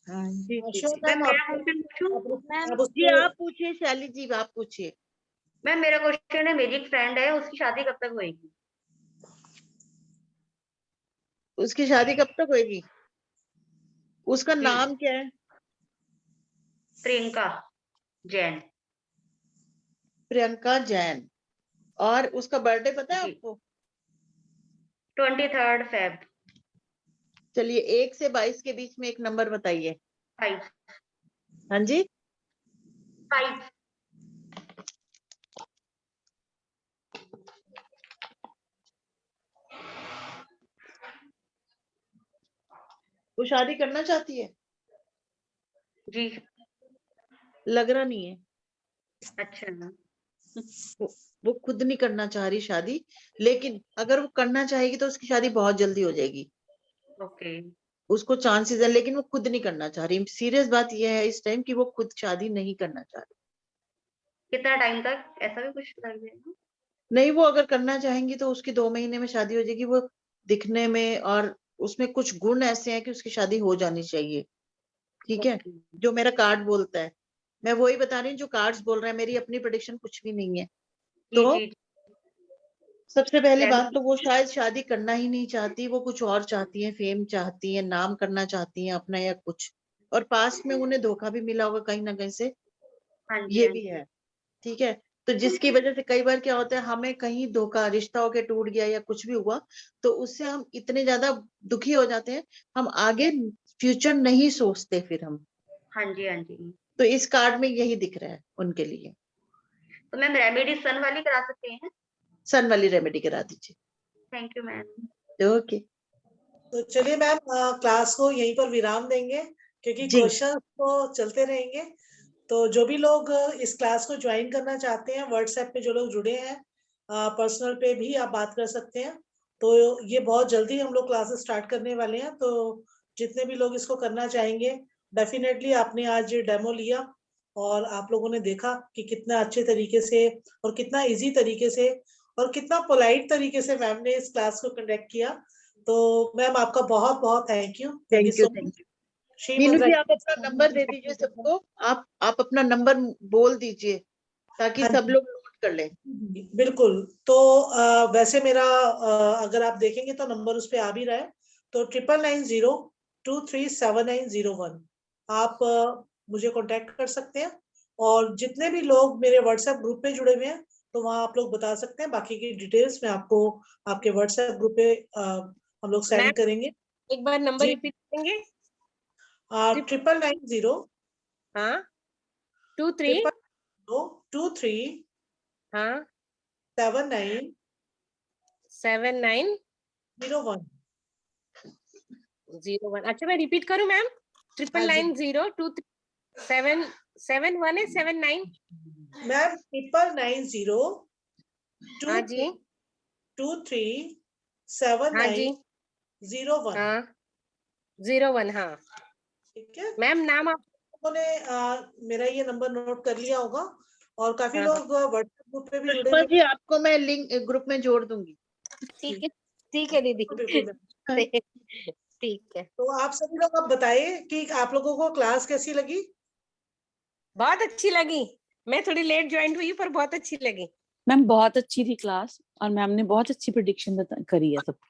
हाँ जी। मैम मेरा क्वेश्चन पूछूं? जी आप पूछिए, शैली जी आप पूछिए। मैम मेरा क्वेश्चन है, मेरी एक फ्रेंड है, उसकी शादी कब तक होएगी? उसकी शादी कब तक होगी? उसका नाम क्या है? प्रियंका जैन। प्रियंका जैन। और उसका बर्थडे पता है आपको? 23 फेब। चलिए, 1 से 22 के बीच में एक नंबर बताइए। 5। हाँ जी, 5। वो शादी करना चाहती है? जी। लग रहा नहीं है। अच्छा। वो खुद नहीं करना चाह रही शादी, लेकिन अगर वो करना चाहेगी तो उसकी शादी बहुत जल्दी हो जाएगी। ओके। उसको चांसेस है, लेकिन वो खुद नहीं करना चाह रही। सीरियस बात यह है इस टाइम कि वो खुद शादी नहीं करना चाह रही। कितना टाइम तक, ऐसा भी कुछ लग जाएगा? नहीं, वो अगर करना चाहेंगी तो उसकी 2 महीने में शादी हो जाएगी। वो दिखने में और उसमें कुछ गुण ऐसे हैं कि उसकी शादी हो जानी चाहिए। ठीक है, जो मेरा कार्ड बोलता है, मैं वही बता रही हूँ जो कार्ड्स बोल रहे हैं, मेरी अपनी प्रेडिक्शन कुछ भी नहीं है। तो सबसे पहली बात तो वो शायद शादी करना ही नहीं चाहती, वो कुछ और चाहती है, फेम चाहती है, नाम करना चाहती है अपना या कुछ, और पास्ट में उन्हें धोखा भी मिला होगा कहीं ना कहीं से, ये भी है। ठीक है, तो जिसकी वजह से कई बार क्या होता है, हमें कहीं धोखा, रिश्ता होके टूट गया या कुछ भी हुआ तो उससे हम इतने ज्यादा दुखी हो जाते हैं, हम आगे फ्यूचर नहीं सोचते फिर हम। हाँ जी, हाँ जी। तो इस कार्ड में यही दिख रहा है उनके लिए। तो मैम रेमेडी सन वाली करा सकते हैं? सन वाली रेमेडी करा दीजिए। Thank you ma'am. ओके, तो चलिए मैम, क्लास को यहीं पर विराम देंगे क्योंकि क्वेश्चन तो चलते रहेंगे। तो जो भी लोग इस क्लास को ज्वाइन करना चाहते हैं, व्हाट्सएप पे जो लोग जुड़े हैं, पर्सनल पे भी आप बात कर सकते हैं। तो ये बहुत जल्दी हम लोग क्लासेस स्टार्ट करने वाले हैं, तो जितने भी लोग इसको करना चाहेंगे, डेफिनेटली आपने आज डेमो लिया और आप लोगों ने देखा कि कितना अच्छे तरीके से और कितना इजी तरीके से और कितना पोलाइट तरीके से मैम ने इस क्लास को कंडक्ट किया। तो मैम आपका बहुत बहुत thank you. Thank you. Meenu ji, आप अपना नंबर दे दीजिए सबको, आप अपना नंबर बोल दीजिए ताकि सब लोग नोट कर लें। बिल्कुल। तो वैसे मेरा अगर आप देखेंगे तो नंबर उस पे आ भी रहा है, तो 9990237901 आप मुझे कांटेक्ट कर सकते हैं। और जितने भी लोग मेरे व्हाट्सएप ग्रुप पे जुड़े हुए हैं, तो वहां आप लोग बता सकते हैं, बाकी की डिटेल्स मैं आपको आपके व्हाट्सएप ग्रुप पे हम लोग सेंड करेंगे। एक बार नंबर रिपीट करेंगे? 9990 हाँ 23 23 हाँ 79 01। अच्छा मैं रिपीट करूं मैम? 9990237771 है 79 मैम 9990 हाँ जी 237901। हाँ 01। हाँ ठीक है मैम। नाम आप लोगों ने मेरा ये नंबर नोट कर लिया होगा और काफी हाँ। लोग व्हाट्सएप ग्रुप पे भी जुड़े पुष्पा हुए जी, आपको मैं लिंक ग्रुप में जोड़ दूंगी। ठीक है। ठीक है दीदी। बिल्कुल मैम। ठीक है। तो आप सभी लोग अब बताइए कि आप लोगों को क्लास कैसी लगी? बहुत अच्छी लगी। मैं थोड़ी लेट ज्वाइन हुई पर बहुत अच्छी लगी। मैम बहुत अच्छी थी क्लास और मैम ने बहुत अच्छी प्रेडिक्शन करी है सब।